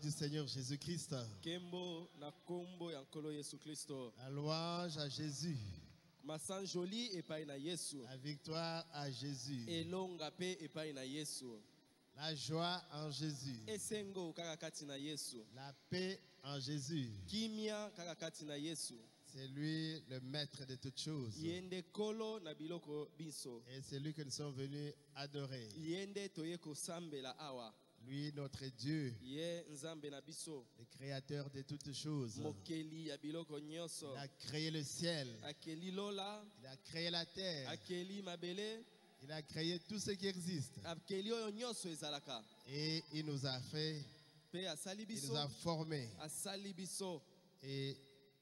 du Seigneur Jésus-Christ. Kembo na kombo ya nkolo Yesu Kristo. La louange à Jésus. Masan joli epai na Yesu. La victoire à Jésus. Elonga pe epai na Yesu. La joie en Jésus. Esengo kaka kati na Yesu. La paix en Jésus. Kimia kaka kati na Yesu. C'est lui le maître de toutes choses. Yende kolo na biloko biso. Et c'est lui que nous sommes venus adorer. Yende toye kosambela awa. Lui, notre Dieu, Ye nzambe na biso. le créateur de toutes choses. Mokeli ya biloko nyoso. Il a créé le ciel. Akeli lola. Il a créé la terre. Akeli mabele. Il a créé tout ce qui existe. Akeli oyo nyoso ezalaka. Et il nous a fait, Pe asali il biso. nous a formés. Asali biso. Et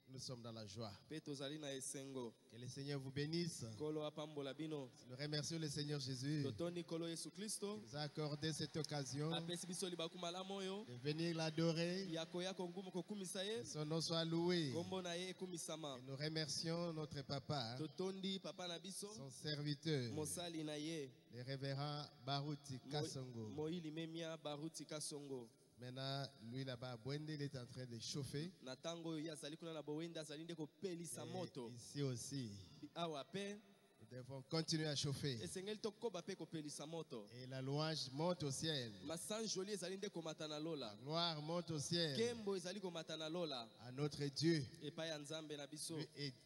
nous sommes dans la joie. Pe tozali na esengo. Que le Seigneur vous bénisse. Kolo apambola bino. Nous remercions le Seigneur Jésus Totoni kolo Yesu Kristo. qui nous a accordé cette occasion Apesi biso libaku malamu oyo. de venir l'adorer. Yako yako ngumu kokumisa ye. Que son nom soit loué. Kombo na ye ekumisama. Et nous remercions notre papa, Totondi papa na biso. son serviteur, Mosali na ye. le révérend Baruti Kasongo. Moili memia baruti kasongo. Maintenant, lui là-bas à Bwende, il est en train de chauffer. Na tango ya azali kuna na bowenda azali nde kopelisa moto. Et ici aussi, Awa pe nous devons continuer à chauffer. esengeli tokoba pe kopelisa moto. Et la louange monte au ciel. Masan joli ezali nde komata na La lola. gloire monte au ciel Kembo ezali komata na lola. à notre Dieu. Epai ya nzambe na biso.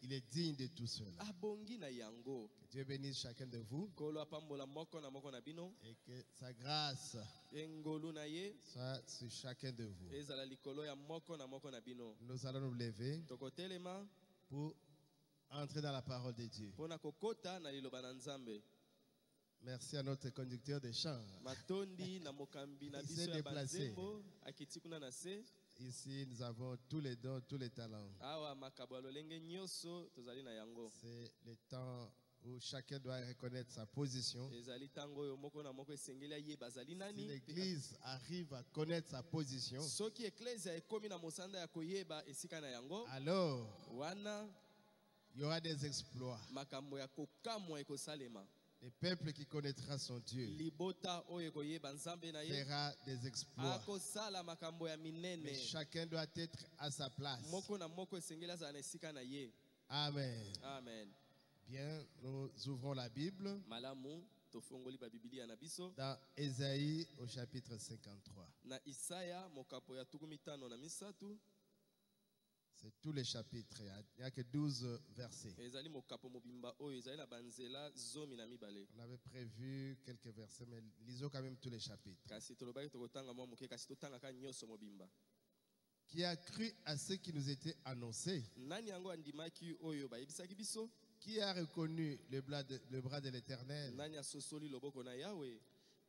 Il est digne de tout cela. Abongi na yango. Que Dieu bénisse chacun de vous Kolo apambola moko na bino. et que sa grâce Engolu na ye. soit sur chacun de vous. Ezala likolo ya moko na bino. Nous allons nous lever Tokotelema pour entrer dans la parole de Dieu. pona kokota na liloba na nzambe. Merci à notre conducteur de chant. Matondi na mokambi na Il biso s'est ya déplacé. banzembo akiti kuna na se. Ici, nous avons tous les dons, tous les talents. Awa makabo ya lolenge nyonso tozali na yango. C'est le temps où chacun doit reconnaître sa position. Ezali tango oyo moko na moko esengeli ayeba azali Si nani. l'Église arrive à connaître sa position, Soki eklesia ekomi na mosanda ya koyeba esika na yango. alors Wana il y aura des exploits. makambo ya kokamwa ekosalema. Le peuple qui connaîtra son Dieu Libota oyo koyeba nzambe na ye. fera des exploits. Akosala makambo ya Mais minene. chacun doit être à sa place. Moko na moko esengeli azala na esika na ye. Amen. Amen. Bien, nous ouvrons la Bible Malamu tofongoli ba Biblia na biso. dans Ésaïe au chapitre 53. Na Isaya mokapo ya 15 na misatu. C'est tous les chapitres. Il n'y a que 12 versets. Ezali mokapo mobimba oyo ezali na banzela zomi na mibale. On avait prévu quelques versets, mais lisons quand même tous les chapitres. Kasi tolobaki tokotanga mwa moke kasi totanga ka nyonso mobimba. Qui a cru à ce qui nous était annoncé? Nani yango andimaki oyo bayebisaki biso? Qui a reconnu le bras de l'Éternel? Nani asosoli loboko na Yahweh?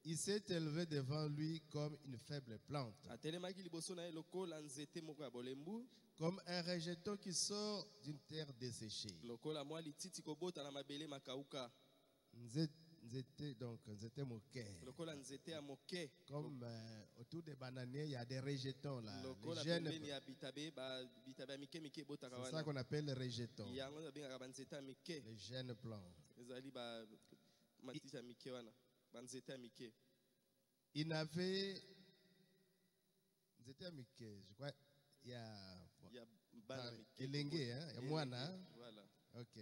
Il s'est élevé devant lui comme une faible plante, Atelemaki liboso na ye lokola nzete moko ya bolembu, comme un rejeton qui sort d'une terre desséchée. lokola mwa lititi kobota na mabele makauka, Nzete moquet. lokola nzete ya moke, Comme autour des bananiers, il y a des rejetons là. lokola Les jeunes, pembeni ya bitabe ya mike mike ebotaka c'est ça wana. qu'on appelle les rejetons. Yango babengaka banzete ya mike. Les jeunes plants. Ezali ba matiti ya mike wana, banzete ya mike. Il n'avait. Nzete ya mike, je crois. Il y a. Ya bana mike. Elenge, hein? Il y a moine, hein? Voilà. Ok.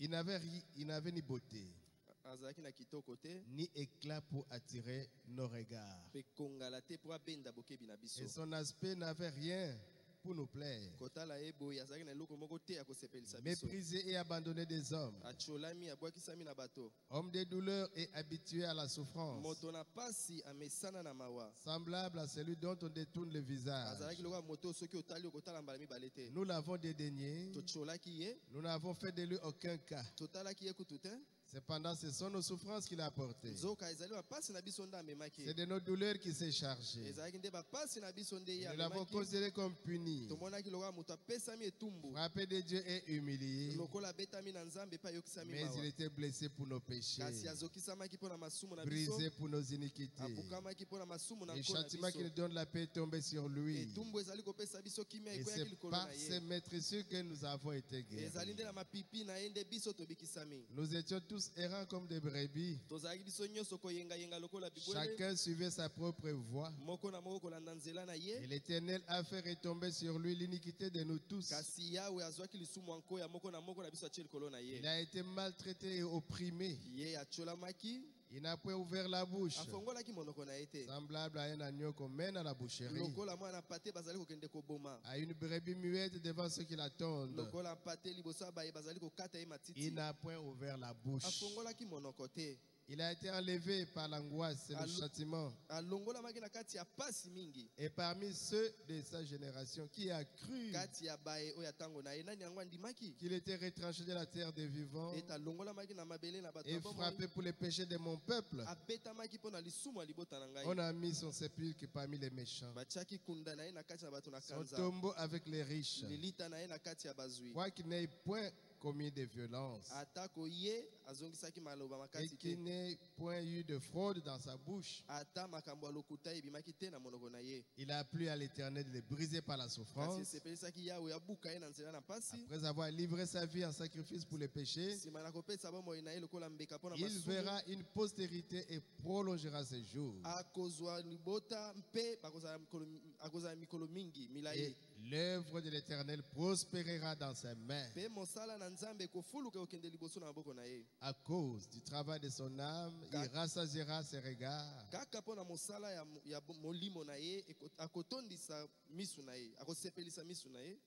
Il n'avait ni beauté, Azalaki na kitoko te, ni éclat pour attirer nos regards. pe kongala te po abenda bokebi na biso. Et son aspect n'avait rien pour nous plaire. Kotala eboyi azalaki na eloko moko te ya kosepelisa biso. Méprisé et abandonné des hommes, Acholami abwakisami na bato. homme de douleur et habitué à la souffrance, Moto na pasi amesana na mawa. semblable à celui dont on détourne le visage. Azalaki lokola moto soki otali okotala mbala mibale te. Nous l'avons dédaigné, Tocholaki ye, nous n'avons fait de lui aucun cas. totalaki ye kutu te. Cependant, ce sont nos souffrances qu'il a apportées. Nzoka ezali bapasi na biso nde amemaki. C'est de nos douleurs qu'il s'est chargé. Ezalaki nde bapasi na biso nde ye Nous l'avons amemaki. considéré comme puni, Tomonaki lokola moto apesami etumbu. frappé de Dieu et humilié. Lokola abetami na Nzambe epai ayokisami Mais il mawa. était blessé pour nos péchés, Kasi azokisamaki mpo na masumu na biso. brisé pour nos iniquités. Apukamaki mpo na masumu na Le nkolo na châtiment qui nous biso. donne la paix est tombé sur lui. Etumbu ezali kopesa biso kimia Et ekweyaki c'est likolo par na ces ye. maîtresses que nous avons été Ezali guéris. nde na mapipi na ye nde biso tobikisami. Nous étions tous tous errants comme des brebis. tozalaki biso nyonso koyengayenga lokola bibwele Chacun suivait sa propre voie. moko na moko kolanda nzela na Et ye l'Éternel a fait retomber sur lui l'iniquité de nous tous. kasi yawe azwaki lisumu yango ya moko na moko na biso atie likolo na ye Il a été maltraité et opprimé. ye atiolamaki Il n'a point ouvert la bouche. afongolaki monoko na ye te Semblable à un agneau qu'on mène à la boucherie. lokola mwana pate bazali kokende koboma À une brebis muette devant ceux qui l'attendent. lokola pate liboso ya baye bazali kokata ye Il matiti n'a point ouvert la bouche. afongolaki monoko te Il a été enlevé par l'angoisse et le Allô? châtiment. alongolamaki na kati ya pasi mingi Et parmi ceux de sa génération qui a cru kati ya baye oyo ya ntango na ye nani yango andimaki qu'il était retranché de la terre des vivants ete alongolamaki na mabele na bato et ya bomoi frappé pour les péchés de mon peuple, abetamaki mpo na lisumu ya libota na ngai on a mis son sépulcre parmi les méchants, batiaki kunda na ye na kati na bato na son kanza tombeau avec les riches, lilita na ye na kati ya bazwi quoiqu'il n'ait point commis de violence atako ye azongisaki maloba et makasi te qu'il n'ait point eu de fraude dans sa bouche. ata makambo ya lokuta ebimaki te na monoko na ye Il a plu à l'Éternel de le briser par la kasi souffrance. esepelisaki yawe abuka ye na nzela na pasi Après avoir livré sa vie en sacrifice pour les péchés, nsima na kopesa bomoi na ye lokola mbeka mpo na il masumu verra une postérité et prolongera ses jours. akozwa libota mpe akozala mikolo mingi Et milai l'œuvre de l'Éternel prospérera dans ses mains. mpe mosala na nzambe ekofuluka okende liboso na maboko na ye À cause du travail de son âme, il rassasiera ses regards. kaka mpo na mosala ya molimo na ye akotondisa misu na ye akosepelisa misu na ye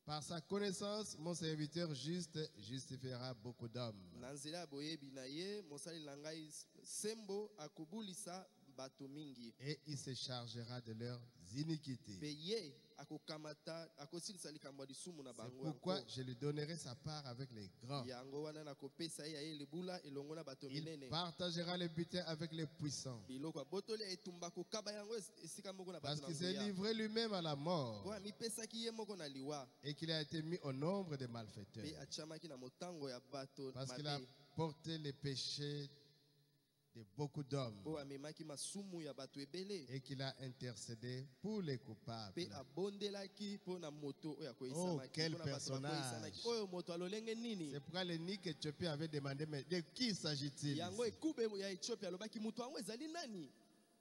Par sa connaissance, mon serviteur juste justifiera beaucoup d'hommes. na nzela ya boyebi na ye mosaleli na ngai sembo akobulisa bato mingi Et il se chargera de leurs iniquités. mpe ye akokamata akosilisa likambo ya lisumu na C'est bango pourquoi yango. je lui donnerai sa part avec les grands. yango wana nakopesa ye ya ye libula elongo na bato Il minene partagera le butin avec les puissants. biloko abotoli etumba kokaba yango esika moko na Parce bato qu'il na s'est nguya livré lui-même à la mort mpo amipesaki ye moko na liwa et qu'il a été mis au nombre des mpe malfaiteurs. atiamaki na motango ya bato Parce qu'il a mabe porté les péchés de beaucoup d'hommes mpo amemaki masumu ya bato ebele et qu'il a intercédé pour les coupables. mpe abondelaki mpo na moto oyo Oh, akoyisamaki quel mpo na bato personnage. bakoyisanaki oyo moto alolenge nini C'est pourquoi le Nick Éthiopie avait demandé, mais de qui s'agit-il? yango Ici? ekube ya ethiopia alobaki moto yango ezali nani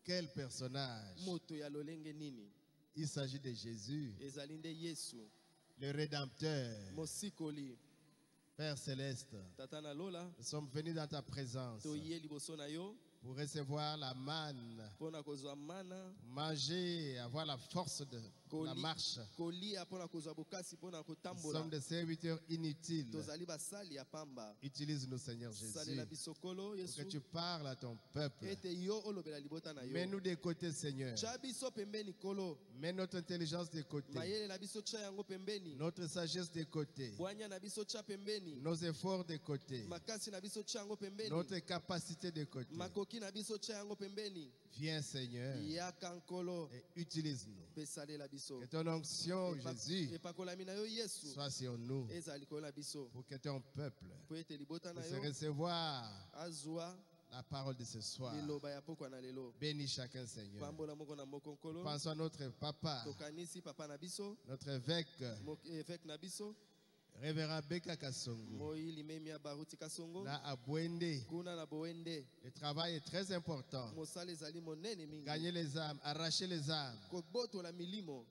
Quel personnage? moto ya lolenge nini Il s'agit de Jésus, ezali nde yesu le Rédempteur, mosikoli Père Céleste. tata na lola Nous sommes venus dans ta présence toye liboso na yo pour recevoir la manne, mpo na kozwa mana manger, avoir la force de la marche. kolia mpo na kozwa bokasi mpo na Nous kotambola sommes des serviteurs inutiles. tozali basali ya pamba Utilise-nous, Seigneur Jésus, salela biso kolo pour que yesu tu parles à ton peuple. ete yo olobela libota na yo Mets-nous de côté, Seigneur. tya biso pembeni kolo Mets notre intelligence de côté, mayele na biso tya yango pembeni notre sagesse de côté, bwanya na biso tya pembeni nos efforts de côté, makasi na biso tya yango pembeni notre capacité de côté. makoki na biso tya yango pembeni Viens, Seigneur, yaka nkolo et utilise-nous. mpe salela biso Que ton onction, Jésus, epakolami na yo yesu soit sur nous ezala likolo na biso pour que ton peuple mpo ete libota na puisse yo recevoir azwa la parole de ce soir. liloba ya pokwa na lelo Bénis chacun, Seigneur. pambola moko na moko nkolo Pensons à notre papa, tokanisi papa na biso notre évêque, évêque na biso révérend Beka Kassongo, moyili memi ya baruti kasongo là à Bwende. kuna na boende Le travail est très important. mosala ezali monene mingi Gagner les âmes, arracher les âmes. kobotola milimo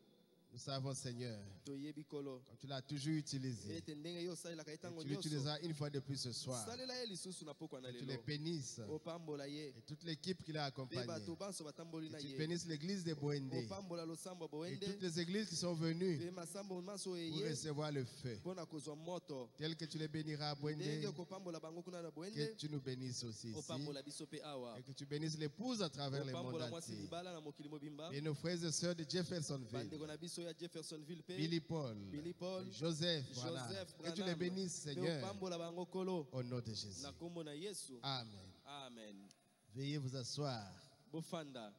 Nous savons, Seigneur, toyebi kolo comme tu l'as toujours utilisé. ete ndenge yo osalelaka ye Et ntango tu nyonso l'utiliseras une fois de plus ce soir. salela ye lisusu na pokwa na Que tu les lelo bénisses. opambola ye Et toute l'équipe qui l'a mpe accompagné. bato banso batamboli na Que tu ye bénisses l'église de Bwende. opambola losambo ya Et boende toutes les églises qui sont venues mpe masambo maso pour eye recevoir le feu. mpo na kozwa moto Tel que tu les béniras à Bwende. ndenge okopambola bango kuna na Que boende tu nous bénisses aussi ici. opambola biso mpe awa Et que tu bénisses l'épouse à travers le monde opambola mwasi entier. libala na mokili mobimba Et nos frères et sœurs de Jeffersonville. bandeko na biso ya jeffersonville mpe Billy Paul. Billy Paul, Joseph. Branham. Joseph Que tu les Branham, bénisses, mpe Seigneur. opambola bango kolo Au nom de Jésus. na kombo na yesu Amen. amen Veuillez vous asseoir. bofanda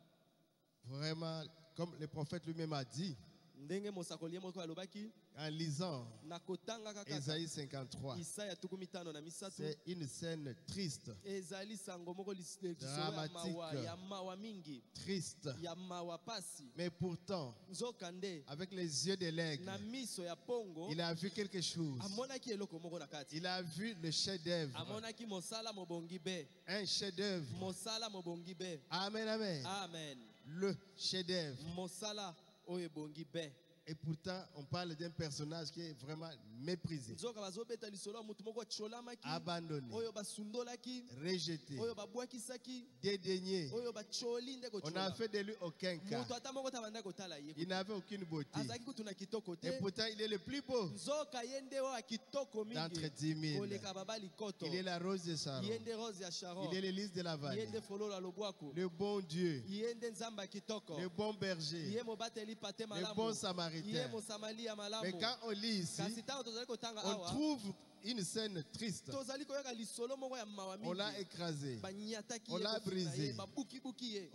Vraiment, comme le prophète lui-même a dit, ndenge mosakoli ye moko alobaki en lisant nakotanga kaka Ésaïe 53. Isaya 53 C'est une scène triste, ezali sango moko dramatique, ya mawa mingi triste. ya mawa pasi Mais pourtant, nzokande avec les yeux de l'aigle, na miso ya pongo il a vu quelque chose. amonaki eloko moko na kati Il a vu le chef-d'œuvre, amonaki mosala mobongi be un chef-d'œuvre. mosala mobongi be Amen, amen. amen Le chef-d'œuvre. mosala oyo ebongi be Et pourtant, on parle d'un personnage qui est vraiment méprisé, nzoka bazobeta lisolo ya mutu moko atyolamaki abandonné, oyo basundolaki rejeté, oyo babwakisaki dédaigné. oyo batyoli nde On n'a kotyola fait de lui aucun cas. mutu ata moko tabanda kotala ye Il n'avait aucune beauté. azalaki kutu na kitoko Et te pourtant, il est le plus beau nzoka ye nde oyo akitoko d'entre mingi 10 000. koleka babali koto Il est la rose de Sharon. ye nde rose ya sharon Il est l'hélice de la ye vallée. nde fololo ya lobwaku Le bon Dieu, ye nde nzambe ya kitoko le bon berger, ye mobateli pate le bon malamu ye samaritain. mosamali ya Mais malamu quand on lit ici, kasi ntango tozali kotanga on awa trouve une scène triste. tozali koyoka lisolo moko ya mawa On l'a mingi écrasé. banyataki On ye l'a kofinga brisé. ye babukibuki ye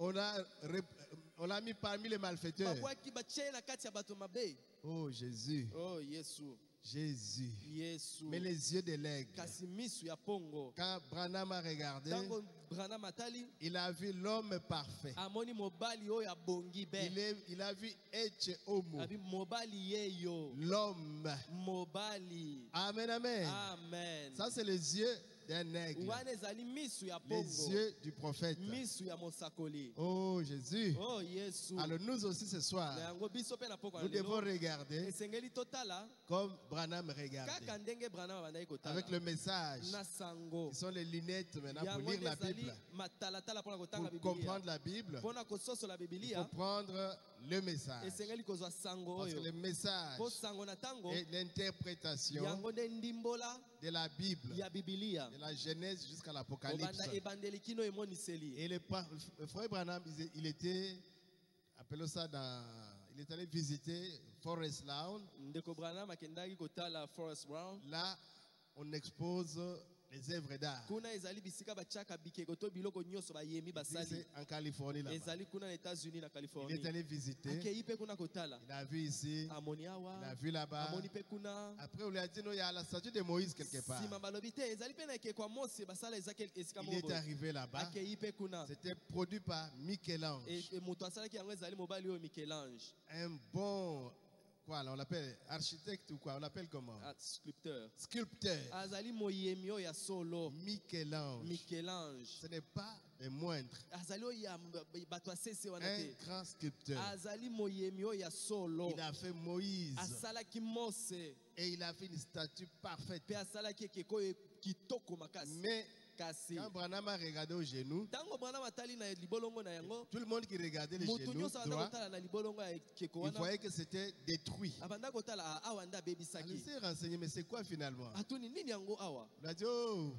On l'a mis parmi les malfaiteurs. babwaki batie na kati ya bato mabe Oh Jésus, oh yesu Jésus. yesu Mais les yeux de l'aigle. kasi misu ya pongo Quand Branham a regardé, ntango branam atali il a vu l'homme parfait. amoni mobali oyo abongi be Il a vu Eche Homo, abi mobali yeyo l'homme. mobali Amen, amen. amen Ça, c'est les yeux d'un aigle. wana ezali misu ya Les pongo yeux du prophète. misu ya mosakoli Oh Jésus. oh yesu Alors nous aussi ce soir, na yango biso mpe na poko nous ya devons lelo regarder esengeli totala comme Branham regardait. kaka ndenge branam abandaki kotala Avec le message, na sango qui sont les lunettes maintenant pour yango lire nde la ezali Bible, matalatala mpona kotanga pour bibilia comprendre la Bible. mpona kososola Il faut bibilia prendre le message. esengeli kozwa sango Parce que oyo le message mpo sango na ntango et l'interprétation yango nde ndimbola de la Bible, ya bibilia de la Genèse jusqu'à l'Apocalypse. kobanda ebandeli kino emoniseli Et le frère Branham, il était, appelons ça il est allé visiter Forest Lawn. ndeko branam akendaki kotala forest brown Là, on expose les œuvres d'art. kuna ezali bisika batiaka bikeko to biloko nyonso bayemi basali C'est en Californie là-bas. ezali kuna na états-unis na Il californie est allé visiter. akei mpe kuna kotala Il a vu ici, amoni awa il a vu là-bas. amoni mpe kuna Après, on lui a dit, non, il y a la statue de Moïse quelque part. nsima balobi te ezali mpe na ekeko ya mose basala eza esika Il moko est boye. arrivé là-bas. akei mpe kuna C'était produit par Michel-Ange. moto asalaki yango ezali mobali oyo michelange Un bon, quoi, là, on l'appelle architecte ou quoi, on l'appelle comment? sculpteur Sculpteur. azali moyemi oyo ya solo Michel-Ange. michelange Ce n'est pas le moindre. azali oyo ya bato asese wana Un te grand sculpteur. azali moyemi oyo ya solo Il a fait Moïse asalaki mose et il a fait une statue parfaite. mpe asalaki ekeko oyo kitoko makasi Mais kasi quand Branham a regardé au genou, ntango branam atali na libolongo na yango tout le monde qui regardait les moto genoux nyonso abanda droits, kotala na libolongo ya ekeko il wana voyait que c'était détruit. abanda kotala awa nde Il abebisaki s'est renseigné, mais c'est quoi finalement? atuni nini yango awa Il a dit, oh,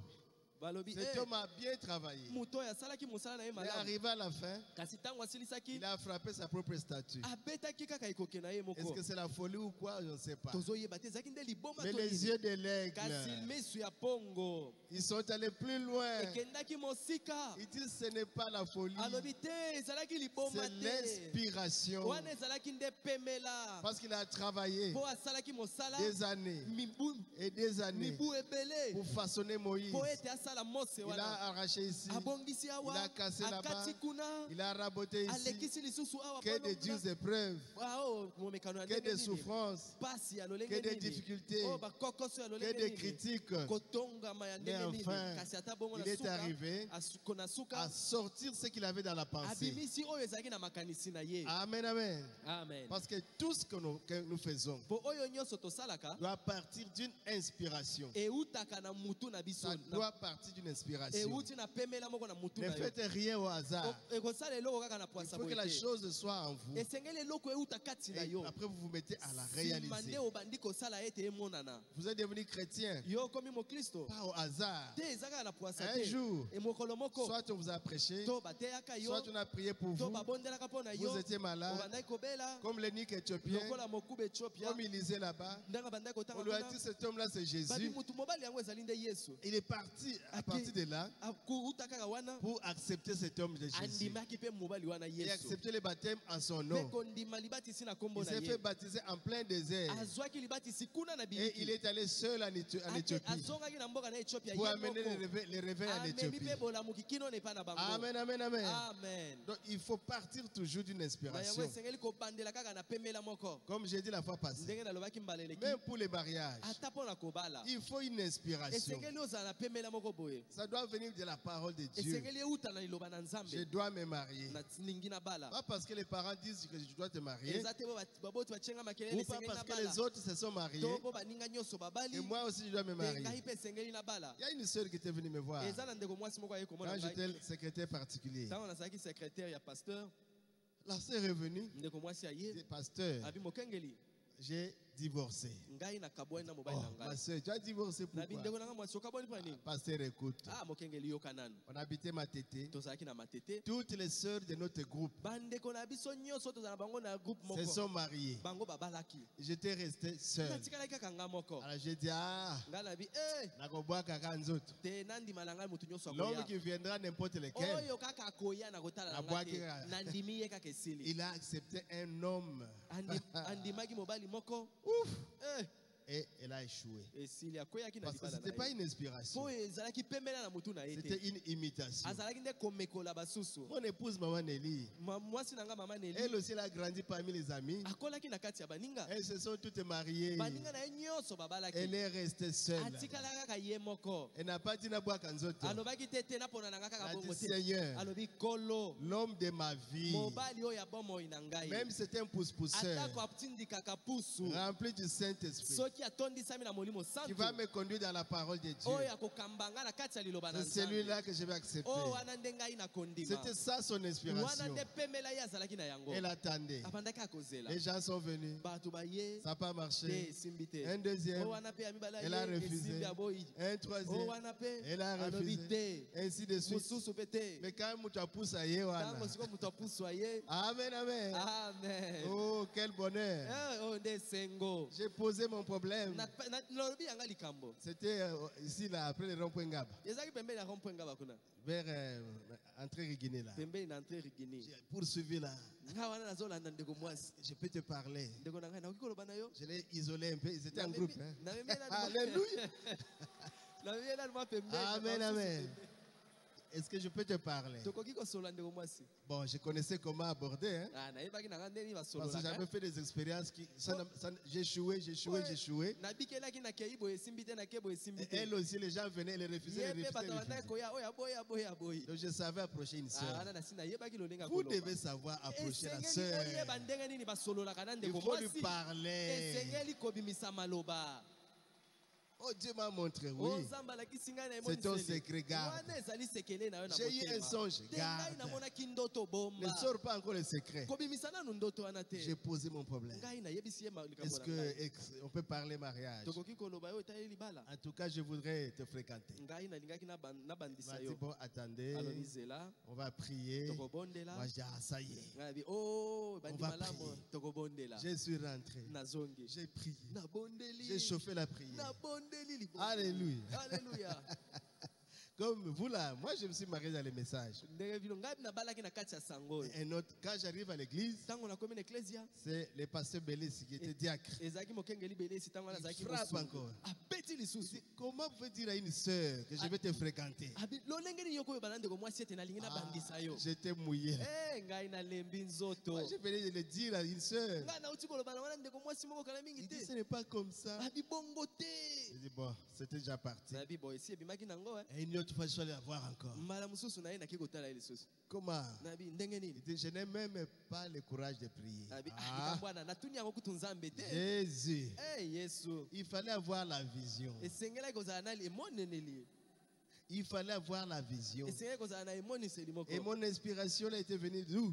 balobi cet homme a bien travaillé. moto oyo asalaki mosala na ye Il est malamu arrivé à la fin, kasi ntango asilisaki il a frappé sa propre statue. abetaki kaka ekoke na ye Est-ce moko que c'est la folie ou quoi? Je ne sais pas. tozoyeba te ezalaki nde liboma Mais to les nini. yeux de l'aigle, kasi misu ya pongo ils sont allés plus loin. ekendaki mosika Ils disent ce n'est pas la folie, alobi te ezalaki liboma c'est te l'inspiration. wana ezalaki nde pemela Parce qu'il a travaillé mpo asalaki mosala des années mibu et des années mibu ebele pour façonner Moïse. mpo ete asala mose Il wana a arraché ici, abongisi il a awa cassé là-bas, akati kuna il a raboté ici. alekisi lisusu awa Que de dures épreuves, momekano ya que ndenge de nini souffrances, pasi ya que lolenge de nini difficultés, oyo bakokoso ya que lolenge de nini critiques. kotongama ya Mais ndenge nini enfin, kasi ata bongo il est arrivé na à suka sortir ce qu'il avait dans la pensée. abimisi oyo ezalaki na makanisi na ye Amen, amen. amen Parce que tout ce que nous faisons mpo oyo nyonso tosalaka doit partir d'une inspiration. eutaka na mutu na biso Ça doit partir d'une inspiration. euti na pemela moko na mutu Ne na yo faites rien au hasard. ekosala eloko kaka na Il pwasa faut que boye la te chose soit en vous. esengeli eloko euta kati na Et yo après, vous vous mettez à la nsima réaliser. nde obandi kosala ete emonana Vous êtes devenu chrétien, yo okomi mokristo pas au hasard. te eza kaka na pwasa Un te jour, emokolo moko soit on vous a prêché, to bateyaka yo soit on a prié pour to vous, babondelaka mpo na yo vous étiez malade, obandaki kobela comme l'énike éthiopien, lokola mokuba ethiopia comme il lisait là-bas. ndenge bandaki On kotanga lui a kuna dit cet homme-là c'est babi Jésus. mutu mobali yango ezali nde yesu Il est parti à partir de là, pour accepter cet homme de Jésus et accepter le baptême en son nom, il s'est fait baptiser en plein désert. Et il est allé seul en Éthiopie pour amener les réveils en Éthiopie. Amen, amen, amen. Donc il faut partir toujours d'une inspiration. Comme j'ai dit la fois passée, même pour les mariages, il faut une inspiration. Ça doit venir de la parole de Dieu. Je dois me marier. Pas parce que les parents disent que je dois te marier, ou pas parce que les autres se sont mariés, et moi aussi je dois me marier. Il y a une sœur qui était venue me voir quand j'étais le secrétaire particulier. La sœur est venue, elle dit, pasteur, j'ai divorcé. Oh, ma soeur, tu as divorcé pourquoi? Pasteur, écoute. On habitait Matete. Toutes les sœurs de notre groupe se sont mariées. J'étais resté seul. Alors j'ai dit, l'homme qui viendra n'importe lequel, il a accepté un homme. Ouf. Et elle a échoué. Parce que ce n'était pas une inspiration. C'était une imitation. Mon épouse, Maman Nelly, elle aussi elle a grandi parmi les amis. Elles se sont toutes mariées. Elle est restée seule. Elle n'a pas dit Naboua Kanzoto. Elle a dit Seigneur, l'homme de ma vie, même si c'était un pousse-pousseur, rempli du Saint-Esprit, qui va me conduire dans la parole de Dieu. C'est celui-là que je vais accepter. C'était ça son inspiration. Elle attendait. Les gens sont venus. Ça n'a pas marché. Un deuxième, elle a refusé. Un troisième, elle a refusé. Ainsi de suite. Mais quand tu as poussé ailleurs, amen, amen. Oh, quel bonheur. J'ai posé mon problème. C'était ici, là, après le rond-point Ngaba. Vers Entrée Riguiné, là. J'ai poursuivi là. Je peux te parler. Je l'ai isolé un peu. Ils étaient en groupe. Hein? Alléluia. Amen, amen. Est-ce que je peux te parler? Bon, je connaissais comment aborder. Hein? Parce que j'avais fait des expériences qui. J'ai échoué. Et elle aussi, les gens venaient, les refusaient. Donc je savais approcher une sœur. Vous devez savoir approcher la sœur. Il faut lui parler. Oh, Dieu m'a montré, oui. C'est un secret, garde. J'ai eu un songe, garde. Ne sors pas encore le secret. J'ai posé mon problème. Est-ce qu'on peut parler mariage? En tout cas, je voudrais te fréquenter. Il m'a dit, bon, attendez, on va prier. Moi, je dis, ah, ça y est. On va prier. Je suis rentré. J'ai prié. J'ai chauffé la prière. Alléluia. Alléluia. Comme vous là, moi je me suis marié dans les messages. Un autre, quand j'arrive à l'église, c'est le pasteur Bélis qui était diacre. Il frappe encore. Il dit, comment vous dire à une sœur que je vais te fréquenter? J'étais mouillé. Moi, je venais de le dire à une sœur. Il dit, ce n'est pas comme ça. Je dis, bon, c'était déjà parti. Et une autre fois, je suis allé la voir encore. Comment? Il dit, je n'ai même pas le courage de prier. Ah. Jésus. Il fallait avoir la vision. Il fallait avoir la vision. Et mon inspiration a été venue d'où?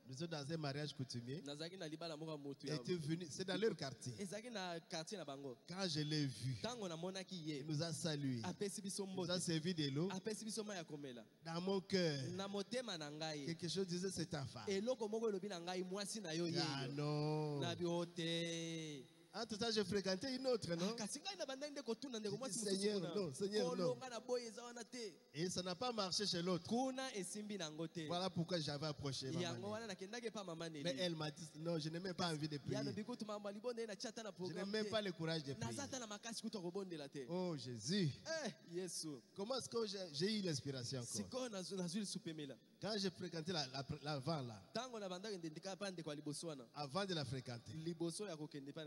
Nous sommes dans un mariage coutumier. C'est dans leur quartier. Quand je l'ai vu, il nous a salués. Il nous a servi de l'eau. Dans mon cœur, quelque chose disait, c'est ta femme. Ah non. Entre temps, j'ai fréquenté une autre, non? Seigneur, non, Seigneur, non. Et ça n'a pas marché chez l'autre. Voilà pourquoi j'avais approché maman. Mais elle m'a dit, non, je n'ai même pas envie de prier. Je n'ai même pas le courage de prier. Oh Jésus. Comment est-ce que j'ai eu l'inspiration encore? Quand j'ai fréquenté l'avant là, avant de la fréquenter,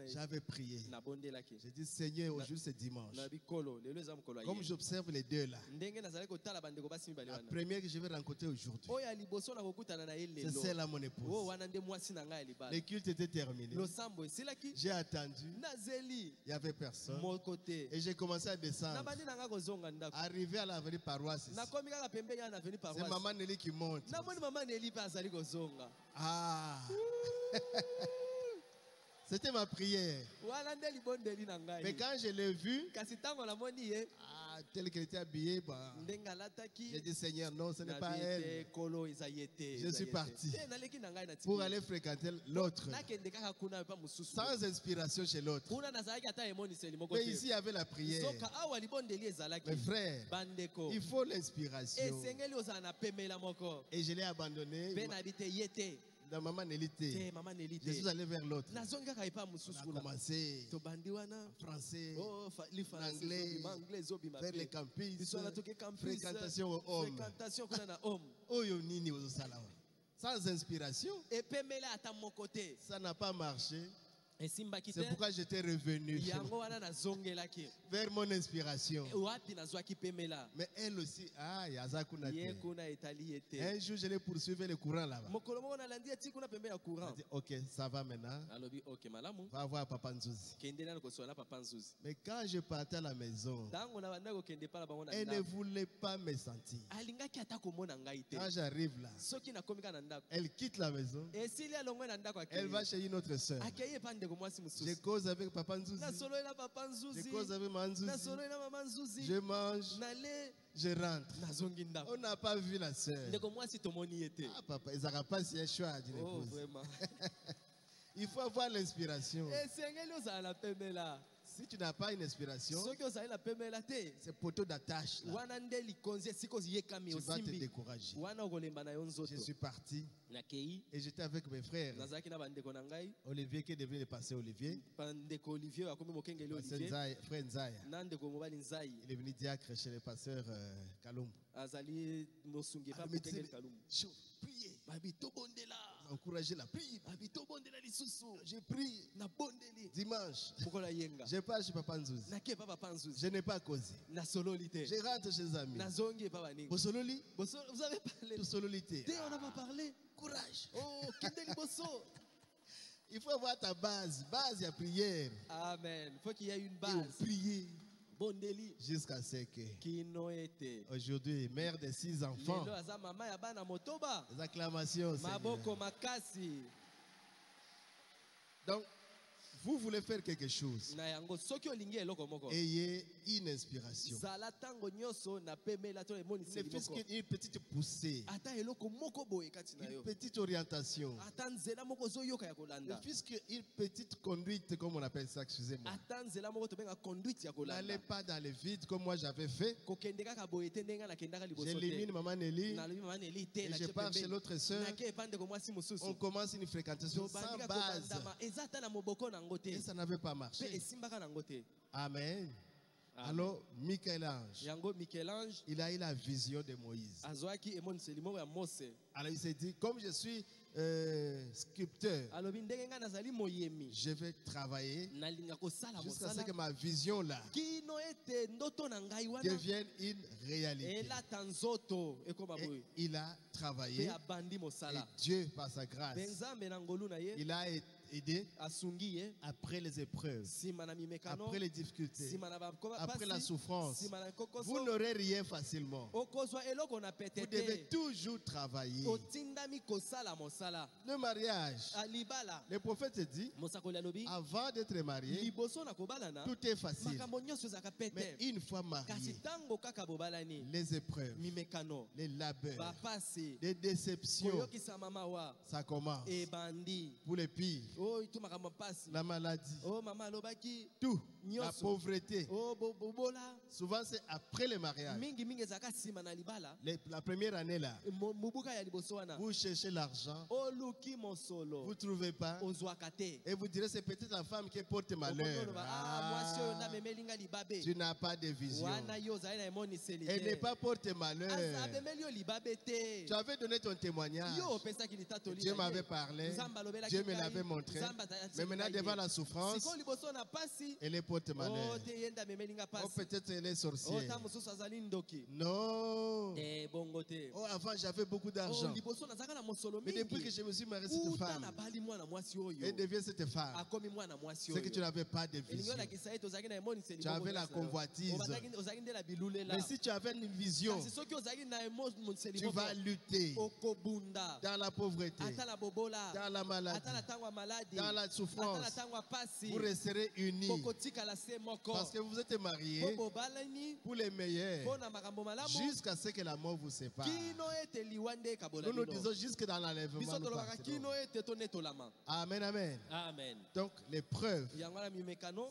j'avais prié. J'ai dit, Seigneur, aujourd'hui c'est dimanche. Comme j'observe les deux là, la première que je vais rencontrer aujourd'hui, c'est celle-là, mon épouse. Le culte était terminé. J'ai attendu. Il n'y avait personne. Et j'ai commencé à descendre. Arrivé à l'avenue paroisse, c'est Maman Nelly qui monte. Ah. C'était ma prière. Mais quand je l'ai vu, tel qu'elle était habillée, j'ai dit, Seigneur, non, ce n'est pas elle. Je suis parti pour aller fréquenter l'autre, sans inspiration chez l'autre. Mais ici, il y avait la prière. Mes frères, il faut l'inspiration. Et je l'ai abandonné. Dans Maman Nelly, je suis allé vers l'autre. On a commencé en français, en anglais, vers les campus, fréquentation aux hommes. Sans inspiration, ça n'a pas marché. C'est pourquoi j'étais revenu vers mon inspiration. Mais elle aussi, un jour je l'ai poursuivi le courant là-bas. Elle dit, ok, ça va maintenant. Va voir Papa Nzouzi. Mais quand je partais à la maison, elle ne voulait pas me sentir. Quand j'arrive là, elle quitte la maison. Elle va chez une autre soeur. Je cause avec Papa Nzouzi. Je cause avec Maman Nzouzi. Je mange. Je rentre. On n'a pas vu la sœur. Ah papa, ils n'auront pas si un choix d'une épouse. Il faut avoir l'inspiration. Si tu n'as pas une inspiration, c'est poteau d'attache. Tu vas te décourager. Je suis parti et j'étais avec mes frères. Olivier qui est devenu le pasteur Olivier. Frère Nzaya. Il est venu diacre chez le pasteur Kalum. Priez. Encouragez la prière. J'ai prié. Dimanche. Je pars chez Papa Nzouzi. Je n'ai pas causé. Je rentre chez les amis. Bosololi. Vous avez parlé. Bosololité. On n'a pas parlé. Courage. Il faut avoir ta base. Base, il y a prière. Amen. Il faut qu'il y ait une base. Prier. Jusqu'à ce que aujourd'hui, mère de 6 enfants. Les acclamations. Donc, vous voulez faire quelque chose. Ayez une inspiration. Ne faites qu'une petite poussée. Une petite orientation. Ne faites qu'une petite conduite, comme on appelle ça, excusez-moi. N'allez pas dans le vide comme moi j'avais fait. J'élimine Maman Nelly et je pars chez l'autre soeur. On commence une fréquentation sans base. Et ça n'avait pas marché. Amen. Alors, Michel-Ange, il a eu la vision de Moïse. Alors, il s'est dit, comme je suis sculpteur, je vais travailler jusqu'à ce que ma vision là devienne une réalité. Et il a travaillé. Et Dieu, par sa grâce, il a aidé après les épreuves, après les difficultés, après la souffrance. Vous n'aurez rien facilement. Vous devez toujours travailler. Le mariage, le prophète dit, avant d'être marié, tout est facile. Mais une fois marié, les épreuves, les labeurs, les déceptions, ça commence. Pour les pires, la maladie, tout, la pauvreté. Souvent c'est après le mariage. La première année là, vous cherchez l'argent, vous ne trouvez pas, et vous direz c'est peut-être la femme qui porte malheur. Tu n'as pas de vision. Elle n'est pas porte malheur. Tu avais donné ton témoignage. Dieu m'avait parlé, Dieu me l'avait montré. Mais maintenant devant la souffrance, elle est porte malheur. Oh, peut-être elle est sorcière. Non. Oh, avant j'avais beaucoup d'argent. Mais depuis que je me suis marié cette femme, elle devient cette femme. C'est que tu n'avais pas de vision. Tu avais la convoitise. Mais si tu avais une vision, tu vas lutter dans la pauvreté, dans la maladie, dans la souffrance. Vous resterez unis parce que vous êtes mariés pour les meilleurs jusqu'à ce que la mort vous sépare. Nous nous disons jusque dans l'enlèvement. Amen, amen. Donc l'épreuve,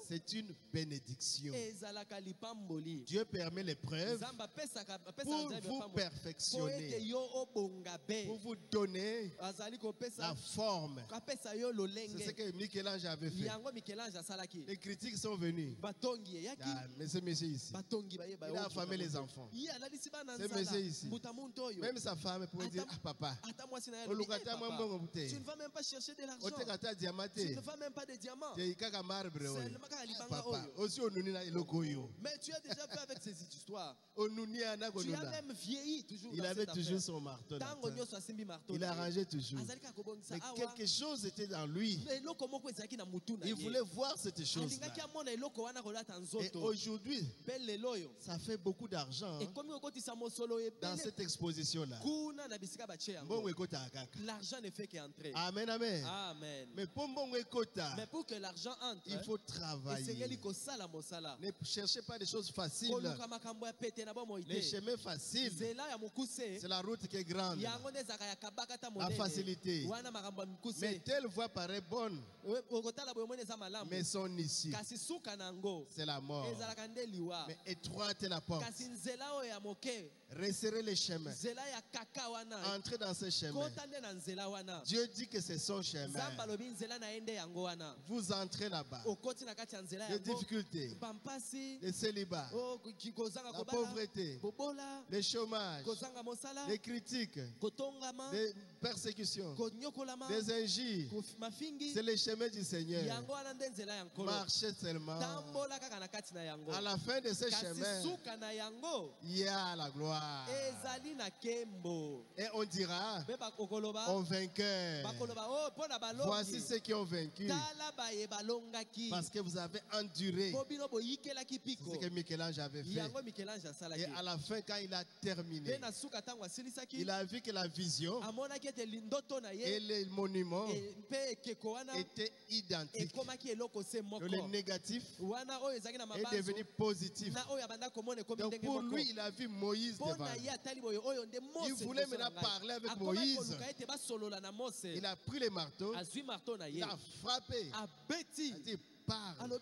c'est une bénédiction. Dieu permet l'épreuve pour vous perfectionner, pour vous donner la forme. C'est ce que Michel-Ange avait fait. Les critiques sont venus. Mais ce monsieur ici, il a affamé les enfants. Ce monsieur ici, même sa femme pouvait dire, ah papa, tu ne vas même pas chercher de l'argent. Tu ne vas même pas de diamants. Mais tu as déjà vu avec ces histoires. Tu as même vieilli toujours. Il avait toujours son marteau. Il arrangeait toujours. Mais quelque chose était dans lui. Il voulait voir cette chose-là. Et aujourd'hui, ça fait beaucoup d'argent dans cette exposition-là. L'argent ne fait qu'entrer. Amen, amen. Mais pour que l'argent entre, il faut travailler. Ne cherchez pas des choses faciles. Les chemins faciles, c'est la route qui est grande. La facilité. Mais telle voie paraît bonne, mais son issue, c'est la mort. Mais étroite est la porte. Resserrez les chemins. Entrez dans ce chemin. Dieu dit que c'est son chemin. Vous entrez là-bas. Les difficultés, les célibats, la pauvreté, le chômage, les critiques, les persécutions, les injures. C'est le chemin du Seigneur. Marchez seulement. À la fin de ce chemin, il y a la gloire. Et on dira aux vainqueurs, voici ceux qui ont vaincu. Parce que vous avez enduré. C'est ce que Michel-Ange avait fait. Et à la fin, quand il a terminé, il a vu que la vision et les monuments étaient identiques. Le négatif est devenu positif. Donc pour lui, il a vu Moïse devant. Il voulait maintenant parler avec Moïse. Il a pris le marteau, il a frappé. Il a dit, parle.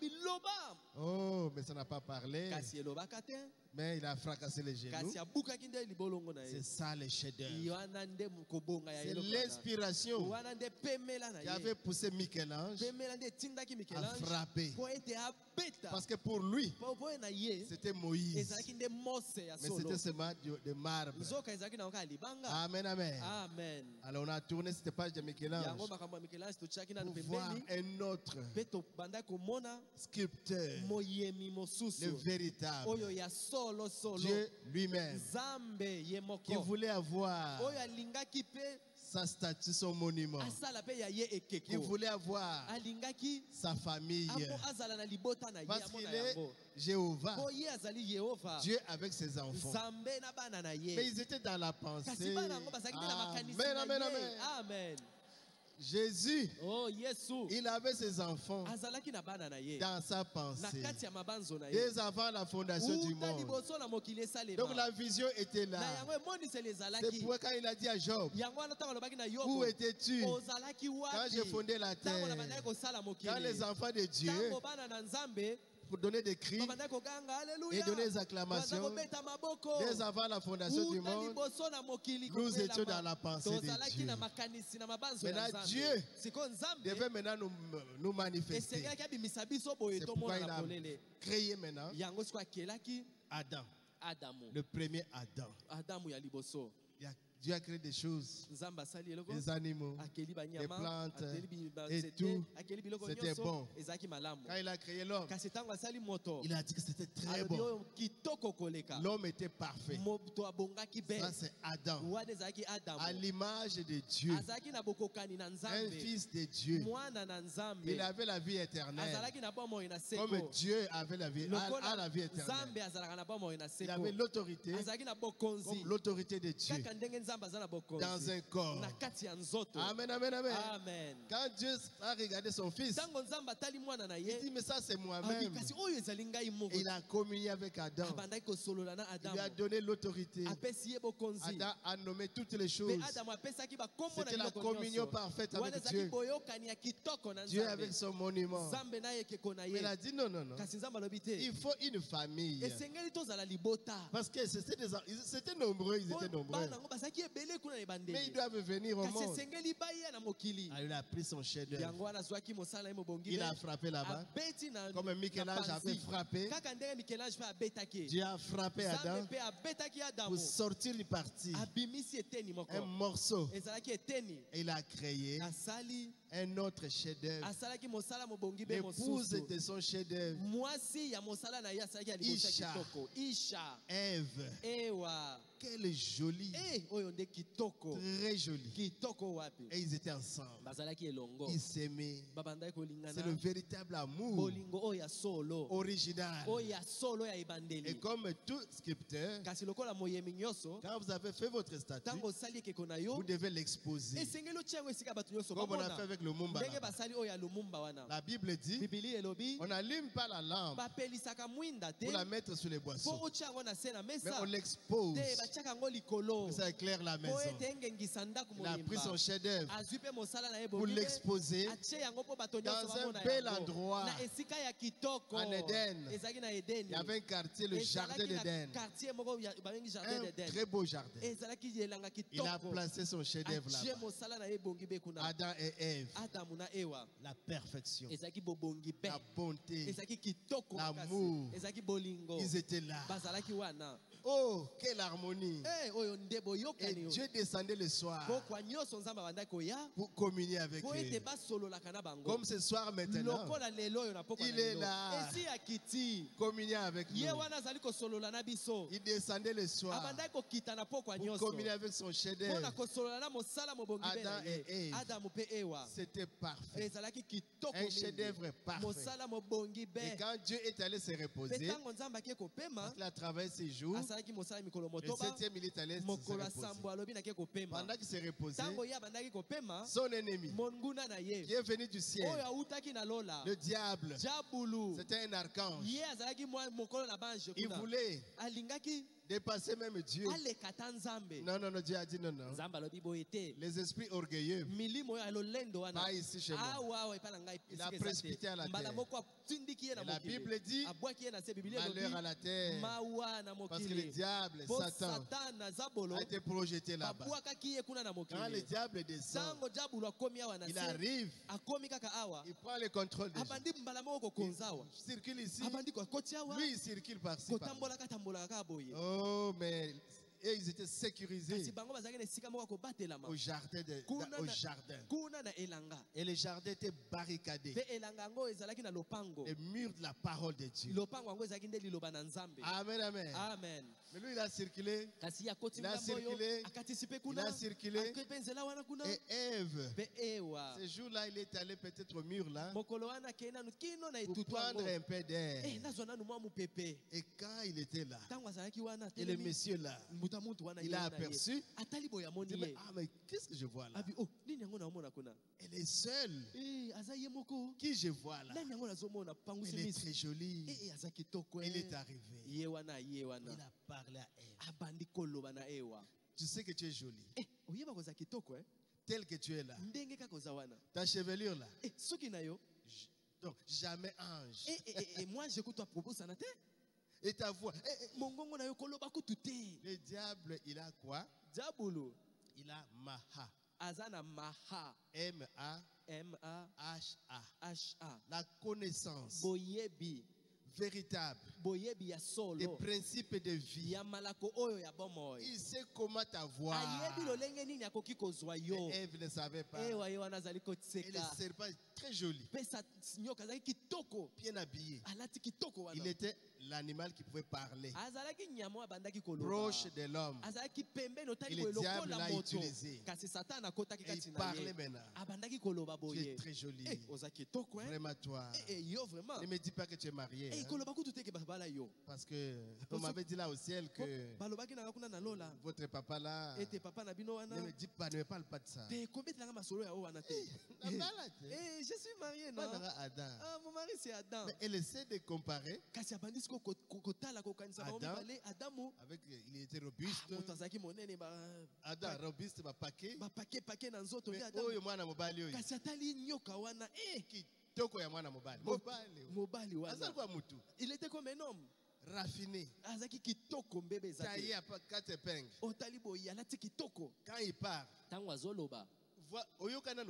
Oh, mais ça n'a pas parlé. Mais il a fracassé les genoux. C'est ça le chef-d'œuvre. C'est l'inspiration qui avait poussé Michel-Ange à frapper. Parce que pour lui, c'était Moïse. Mais c'était seulement de marbre. Amen, amen. Alors on a tourné cette page de Michel-Ange pour voir un autre sculpteur, le véritable. Dieu lui-même, qui voulait avoir sa statue, son monument, qui voulait avoir sa famille, parce qu'il est Jéhovah, Dieu avec ses enfants. Mais ils étaient dans la pensée. Amen, amen, amen. Jésus, il avait ses enfants dans sa pensée. Dès avant la fondation du monde. Donc la vision était là. C'est pourquoi quand il a dit à Job, où étais-tu quand j'ai fondé la terre? Quand les enfants de Dieu, pour donner des cris et donner des acclamations, dès avant la fondation du monde, nous étions dans la pensée de Dieu. Maintenant, Dieu devait maintenant nous manifester. C'est pourquoi il a créé maintenant Adam, le premier Adam. Dieu a créé des choses, des animaux, des plantes et tout. C'était bon. Quand il a créé l'homme, il a dit que c'était très bon. L'homme était parfait. Ça, c'est Adam. À l'image de Dieu. Un fils de Dieu. Il avait la vie éternelle. Comme Dieu avait la vie, a la vie éternelle. Il avait l'autorité comme l'autorité de Dieu. Dans un corps. Amen, amen, amen. Quand Dieu a regardé son fils, il dit, mais ça c'est moi-même. Il a communié avec Adam. Il lui a donné l'autorité. Adam a nommé toutes les choses. C'était la communion parfaite avec Dieu. Dieu avec son monument. Mais il a dit non, non, non. Il faut une famille. Parce que c'était nombreux, ils étaient nombreux. Mais ils doivent venir au monde. Alors, il a pris son chef-d'œuvre. Il a frappé là-bas. Comme Michel-Ange avait frappé. Dieu a frappé Adam pour sortir du parti. Un morceau. Et il a créé un autre chef-d'œuvre. L'épouse de son chef-d'œuvre. Isha. Ève. Quelle jolie. Très jolie. Et ils étaient ensemble. Ils s'aimaient. C'est le véritable amour original. Et comme tout scripteur, quand vous avez fait votre statut, vous devez l'exposer. Comme on a fait avec le Mumba. La Bible dit, on n'allume pas la lampe pour la mettre sur les boissons. Mais on l'expose. Ça éclaire la maison. Il a pris son chef-d'œuvre pour l'exposer dans un bel endroit en Éden. Il y avait un quartier, le jardin d'Éden. Un très beau jardin. Il a placé son chef-d'œuvre là-bas. Adam et Ève. La perfection. La bonté. L'amour. Ils étaient là. Oh, quelle harmonie. Et Dieu descendait le soir pour communier avec eux. Comme ce soir maintenant, il est là, communier avec nous. Il descendait le soir pour communier avec son chef-d'œuvre. Adam et Ève, c'était parfait. Un chef-d'œuvre parfait. Et quand Dieu est allé se reposer, il a travaillé ses jours. Le 7e, il est allé se reposer. Pendant qu'il s'est reposé, son ennemi, qui est venu du ciel, le diable, c'était un archange. Il voulait dépasser même Dieu. Non, non, non, Dieu a dit non, non. Les esprits orgueilleux, pas ici chez moi. Il a précipité à la terre. Et la Bible dit, malheur à la terre. Parce que le diable, Satan, a été projeté là-bas. Quand le diable descend, il arrive, il prend le contrôle des gens. Il circule ici, lui il circule par-ci. Oh, mais et ils étaient sécurisés au jardin. Et le jardin était barricadé. Les murs de la parole de Dieu. Amen, amen. Amen. Mais lui, il a circulé. Il a circulé. Il a circulé. Et Ève, ce jour-là, il est allé peut-être au mur là pour prendre un peu d'air. Et quand il était là, et le monsieur là, il a aperçu. Il dit, ah, mais qu'est-ce que je vois là? Elle est seule. Qui je vois là? Elle est très jolie. Il est arrivé. Il a parlé à Ève. Tu sais que tu es jolie. Tel que tu es là. Ta chevelure là. Donc, jamais ange. Et moi, j'écoute toi propos, ça n'a pas. Et ta voix. Le diable, il a quoi? Il a Maha. Azana Maha. M-A-H-A. La connaissance Boyebi. véritable des principes de vie. Il sait comment t'avoir. Et Ève ne savait pas. Et le serpent est très joli, bien habillé. Il était l'animal qui pouvait parler, proche de l'homme. Et le diable l'a utilisé. Et il parlait maintenant. Tu es très joli. Vraiment toi. Ne me dis pas que tu es marié. Parce que on m'avait dit là au ciel que votre papa là ne me dit pas, ne me parle pas de ça. Je suis marié, non? Mon mari c'est Adam. Mais elle essaie de comparer Adam avec, il était robuste. Adam robuste va paquet. Mais oh yo mwana mobali yo. Toko ya mwana mobali. Il était comme un homme raffiné, taillé à 4 épingles. Quand il part, regardez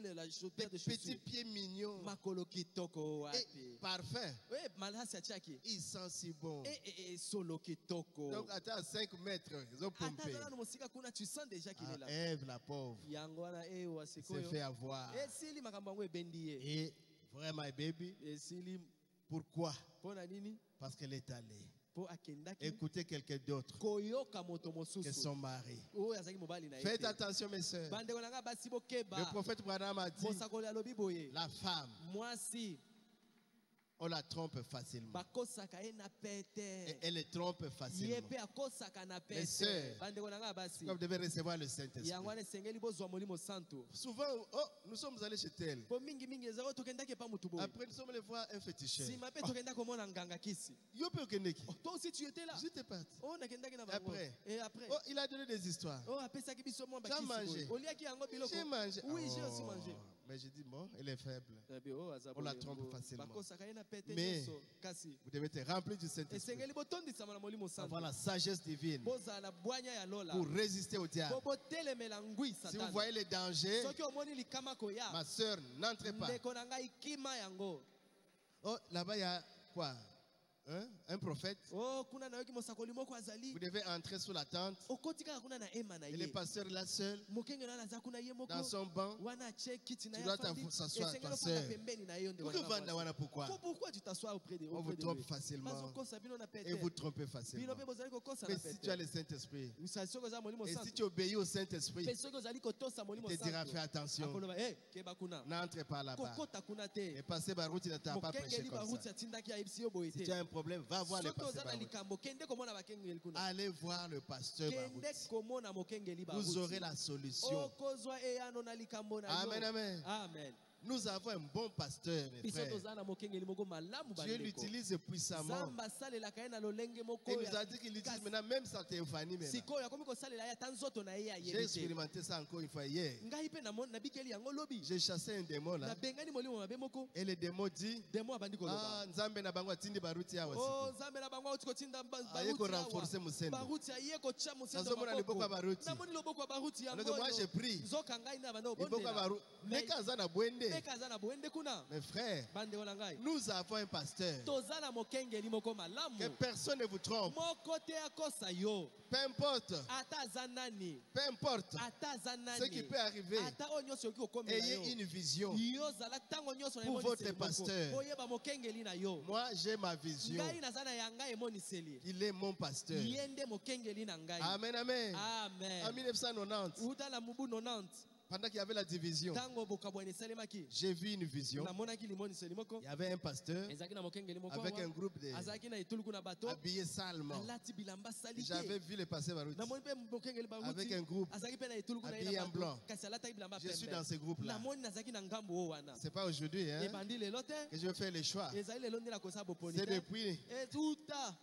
la chaussure de petits pieds mignons. Et parfum. Il sent si bon. Donc, attends 5 mètres. Ils ont pompé. Tu sens déjà qu'il est là. Ève, la pauvre, s'est fait avoir. Et vraiment, baby. Pourquoi? Parce qu'elle est allée écouter quelqu'un d'autre que son mari. Faites attention, mes soeurs. Le prophète Branham a dit, la femme, on la trompe facilement. Et elle les trompe facilement. Mes sœurs, vous devez recevoir le Saint-Esprit. Souvent, nous sommes allés chez elle. Après, nous sommes allés voir un féticheur. Toi aussi, tu étais là. J'étais parti. Et après, il a donné des histoires. Tu as mangé? J'ai mangé. Oui, j'ai aussi mangé. Mais j'ai dit, bon, elle est faible. On la trompe facilement. Mais vous devez être rempli du Saint-Esprit, avoir la sagesse divine pour résister au diable. Si vous voyez les dangers, ma soeur, n'entrez pas. Oh, là-bas, il y a quoi? Un prophète. Vous devez entrer sous la tente. Et le pasteur est là seul, dans son banc. Tu dois s'asseoir, ta soeur. Pourquoi tu t'assois auprès de on vous trompe facilement. Et vous trompez facilement. Mais si tu as le Saint-Esprit, et si tu obéis au Saint-Esprit, il te dira fais attention. N'entre pas là-bas. Et passer Barout, il ne t'a pas prêché comme ça. Si tu as un problème, va voir le pasteur Barout. Allez voir le pasteur Barout. Vous aurez la solution. Amen, amen. Amen. Nous avons un bon pasteur, mes frères. Dieu l'utilise puissamment. Et il nous a dit qu'il utilise maintenant même sa théophanie. J'ai expérimenté ça encore une fois hier. J'ai chassé un démon là. Et le démon dit, ah, Nzambe na bango atindi baruti ya wasi. Aye ko renforcer musende. Nazomona liboko ya baruti. Alors que moi j'ai pris. Liboko ya baruti. Meka aza na bwende. Mes frères, nous avons un pasteur. Que personne ne vous trompe. Peu importe. Peu importe ce qui peut arriver. Ayez une vision pour votre pasteur. Moi, j'ai ma vision. Il est mon pasteur. Amen, amen. En 1990. Pendant qu'il y avait la division, j'ai vu une vision. Il y avait un pasteur avec un groupe de habillés salement. J'avais vu le pasteur Barouti avec un groupe habillé en blanc. Je suis dans ce groupe-là. Ce n'est pas aujourd'hui que je fais les choix. C'est depuis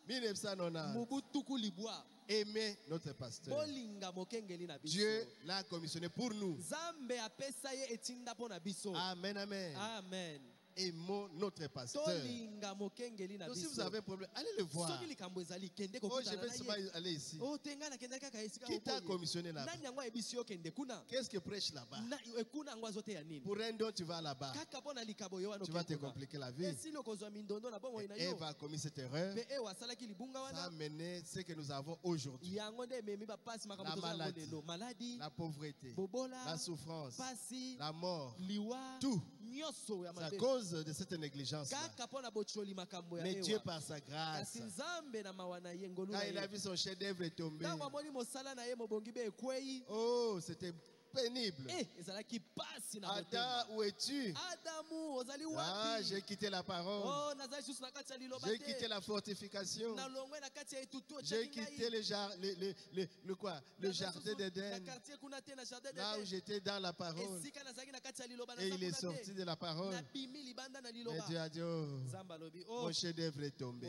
1990. Aimer notre pasteur. Dieu l'a commissionné pour nous. Amen, amen. Amen. Aimons notre pasteur. Donc si vous avez un problème, allez le voir. Oh, je vais seulement aller ici. Qui t'a commissionné là-bas? Qu'est-ce que prêche là-bas? Pour un don, tu vas là-bas. Tu vas te compliquer la vie. Et Ève a commis cette erreur. Ça a mené ce que nous avons aujourd'hui. La maladie, la pauvreté, la souffrance, la mort, tout. C'est à cause de cette négligence-là. Mais Dieu, par sa grâce, quand il a vu son chef-d'œuvre tomber, oh, c'était pénible. Adam, où es-tu? Ah, j'ai quitté la parole. J'ai quitté la fortification. J'ai quitté le jardin d'Éden. Là où j'étais dans la parole. Et il est sorti de la parole. Et Dieu a dit, oh, mon chef-d'œuvre est tombé.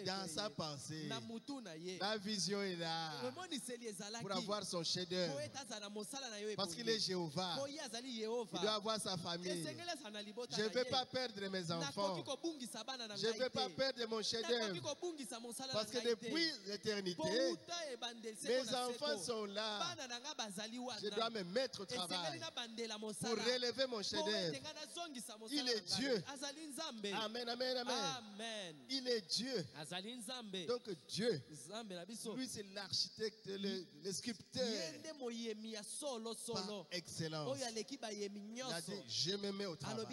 Dans sa pensée, la vision est là pour avoir son chef-d'œuvre. Parce qu'il est Jéhovah. Il doit avoir sa famille. Je ne veux pas perdre mes enfants. Je ne veux pas perdre mon chef-d'œuvre. Parce que depuis l'éternité, mes enfants sont là. Je dois me mettre au travail pour relever mon chef-d'œuvre. Il est Dieu. Amen, amen, amen. Il est Dieu. Donc Dieu, lui c'est l'architecte, le sculpteur. Par excellence. Il a dit, je me mets au travail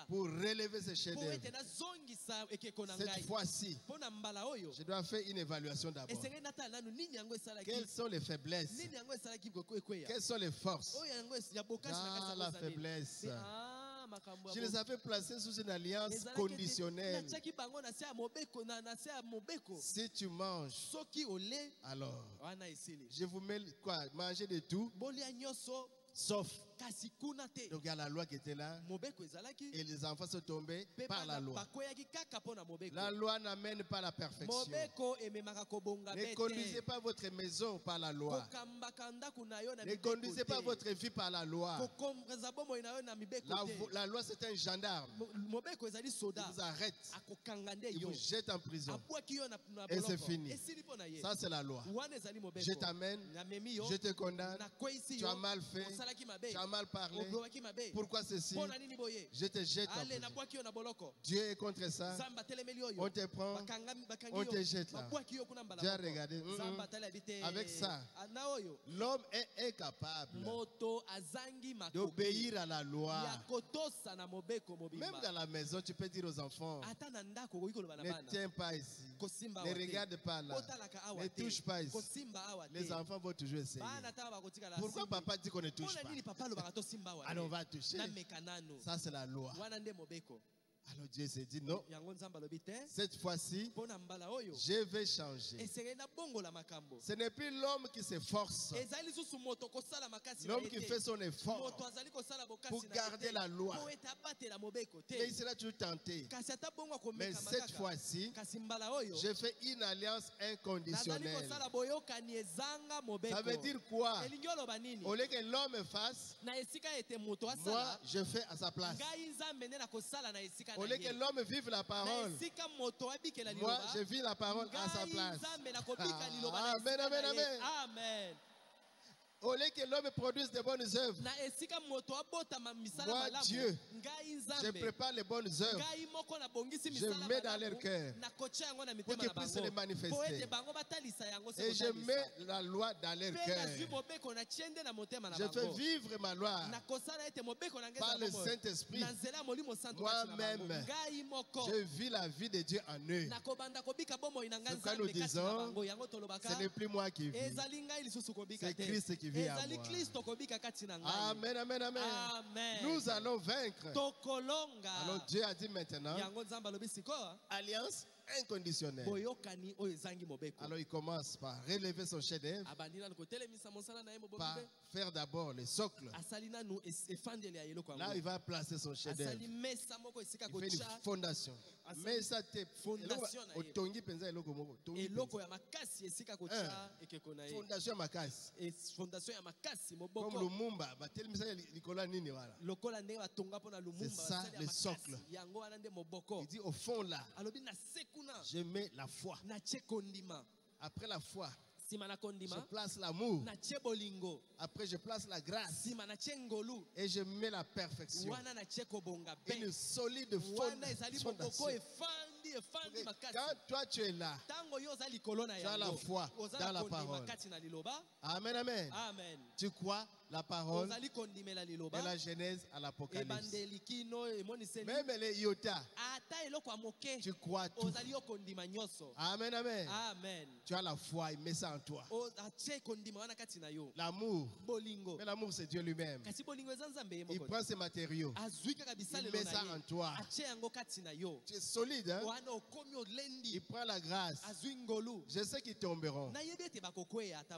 pour relever ce chef-d'œuvre. Cette fois-ci, je dois faire une évaluation d'abord. Quelles sont les faiblesses? Quelles sont les forces? Dans la faiblesse, je les avais placés sous une alliance conditionnelle. Si tu manges, alors je vous mets quoi? Manger de tout, sauf. Donc il y a la loi qui était là et les enfants sont tombés par la loi. La loi n'amène pas la perfection. Ne conduisez pas votre maison par la loi. Ne conduisez pas votre vie par la loi. La loi c'est un gendarme. Il vous arrête. Il vous jette en prison. Et c'est fini. Ça c'est la loi. Je t'amène. Je te condamne. Tu as mal fait. Tu as mal parlé. Pourquoi ceci? Je te jette en prison. Dieu est contre ça. On te prend. On te jette là. Dieu a regardé. Avec ça, l'homme est incapable d'obéir à la loi. Même dans la maison, tu peux dire aux enfants, ne tiens pas ici. Ne regarde pas là. Ne touche pas ici. Les enfants vont toujours essayer. Pourquoi papa dit qu'on ne touche pas? Alors on va toucher. Ça c'est la loi. Alors Dieu s'est dit non. Cette fois-ci, je vais changer. Ce n'est plus l'homme qui s'efforce. L'homme qui fait son effort pour garder la loi. Mais il sera toujours tenté. Mais cette fois-ci, je fais une alliance inconditionnelle. Ça veut dire quoi? Au lieu que l'homme fasse, moi je fais à sa place. Au lieu que l'homme vive la parole, moi je vis la parole à sa place. Amen, amen, amen. Au lieu que l'homme produise de bonnes œuvres, moi, Dieu, je prépare les bonnes œuvres. Je mets dans leur cœur pour qu'ils puissent les manifester. Et je mets la loi dans leur cœur. Je fais vivre ma loi par le Saint-Esprit. Moi-même, je vis la vie de Dieu en eux. C'est pourquoi nous disons, ce n'est plus moi qui vis, c'est Christ qui vit en moi. Amen, amen, amen. Nous allons vaincre. Alors Dieu a dit maintenant, alliance inconditionnelle. Alors il commence par relever son chef-d'œuvre, par faire d'abord le socle. Là il va placer son chef-d'œuvre. Il fait une fondation. Mais ça te fondation makasi. Comme Lumumba, c'est ça le socle. Il dit au fond là, je mets la foi. Après la foi, je place l'amour. Après, je place la grâce. Et je mets la perfection. Une solide fondation. Quand toi tu es là, tu as la foi dans la parole. Amen, amen. Tu crois la parole de la Genèse à l'Apocalypse. Même les iota, tu crois tout. Amen, amen. Tu as la foi, il met ça en toi. L'amour, mais l'amour c'est Dieu lui-même. Il prend ses matériaux, il met ça en toi. Tu es solide, hein? Il prend la grâce. Je sais qu'ils tomberont.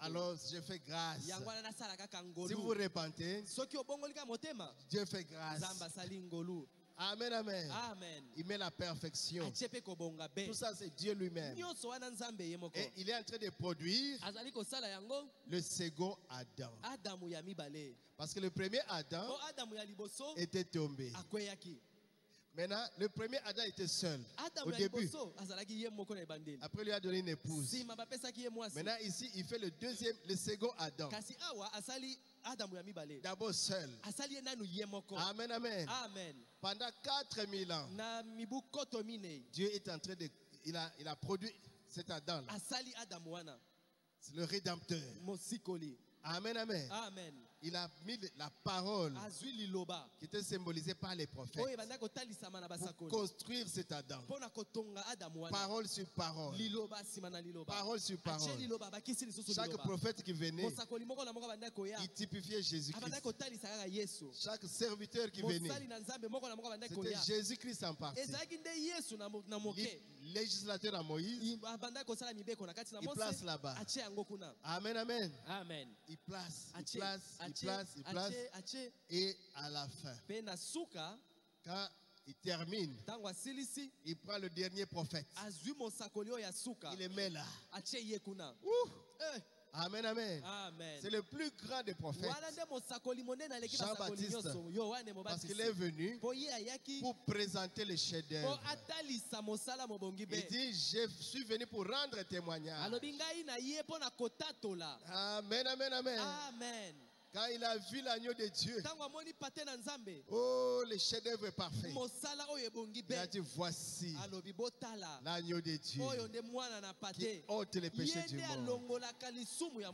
Alors je fais grâce. Si vous repentez, Dieu fait grâce. Amen, amen. Il met la perfection. Tout ça, c'est Dieu lui-même. Et il est en train de produire le second Adam. Parce que le premier Adam était tombé. Maintenant, le premier Adam était seul au début. Après, il lui a donné une épouse. Maintenant, ici, il fait le second Adam. D'abord seul. Amen, amen. Pendant 4000 ans, Dieu est en train de... Il a produit cet Adam-là. C'est le Rédempteur. Amen, amen. Il a mis la parole qui était symbolisée par les prophètes pour construire cet Adam. Parole sur parole. Parole sur parole. Chaque prophète qui venait, il typifiait Jésus-Christ. Chaque serviteur qui venait, c'était Jésus-Christ en partie. Législateur à Moïse, il place là-bas. Amen, amen. Il place. Et à la fin, quand il termine, il prend le dernier prophète. Il le met là. Amen, amen. C'est le plus grand des prophètes. Jean-Baptiste, parce qu'il est venu pour présenter le chef-d'œuvre. Il dit, je suis venu pour rendre témoignage. Amen, amen, amen. Quand il a vu l'agneau de Dieu, oh, le chef-d'œuvre est parfait. Il a dit, voici l'agneau de Dieu qui ôte les péchés du monde.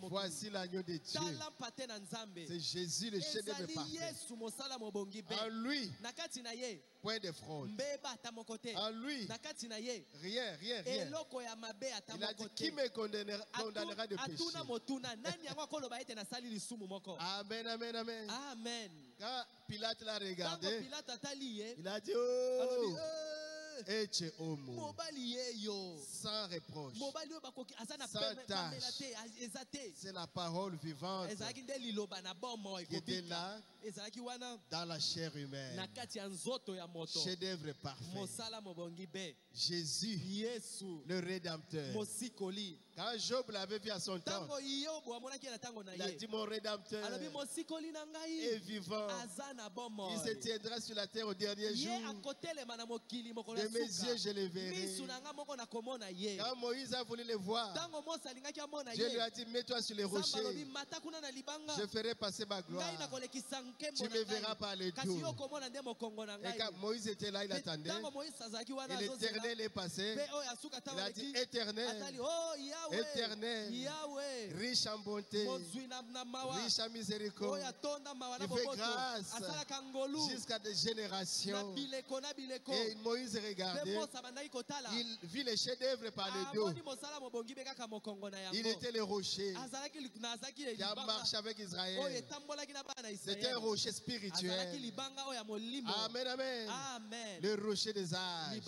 Voici l'agneau de Dieu. C'est Jésus, le chef-d'œuvre parfait. En lui, point de fraude. En lui, rien. Il a dit, qui me condamnera de péché? Amen, amen, amen. Quand Pilate l'a regardé, il a dit, oh, Eche homo, sans reproche, sans tâche. C'est la parole vivante qui était là dans la chair humaine. Chef-d'œuvre parfait. Jésus, le Rédempteur. Quand Job l'avait vu à son temps, il a dit, mon Rédempteur est vivant. Il se tiendra sur la terre au dernier jour. mes yeux je les verrai. Quand Moïse a voulu les voir, Dieu lui a dit, mets-toi sur les rochers. Je ferai passer ma gloire. Tu me verras par le dos. Et quand Moïse était là, il attendait. Et l'Éternel est passé. Il a dit, Éternel, Éternel, riche en bonté, riche en miséricorde, il fait grâce jusqu'à des générations. Et Moïse regardait, il vit les chefs-d'œuvre par le dos. Il était le rocher qui a marché avec Israël. C'était un rocher spirituel. Amen, amen. Le rocher des âges.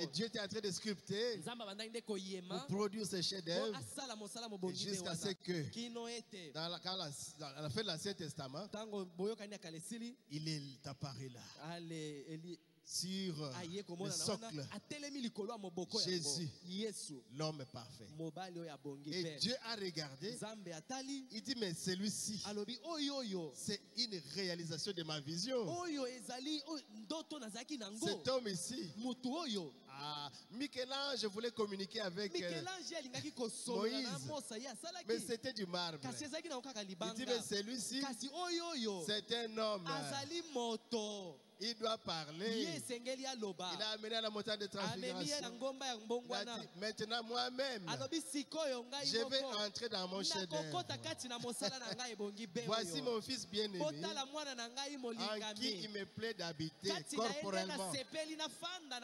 Et Dieu était en train de sculpter pour produire ces chefs-d'œuvre jusqu'à ce que, à la fin de l'Ancien Testament, il est apparu là. Sur le socle, Jésus, l'homme parfait. Et Dieu a regardé, il dit, mais celui-ci, c'est une réalisation de ma vision. Cet homme ici, Michel-Ange voulait communiquer avec Moïse, mais c'était du marbre. Il dit, mais celui-ci, c'est un homme. Il doit parler. Il a amené à la montagne de transfiguration. Il a dit, maintenant moi-même, je vais entrer dans mon chef-d'œuvre. Voici mon fils bien-aimé, en qui il me plaît d'habiter corporellement.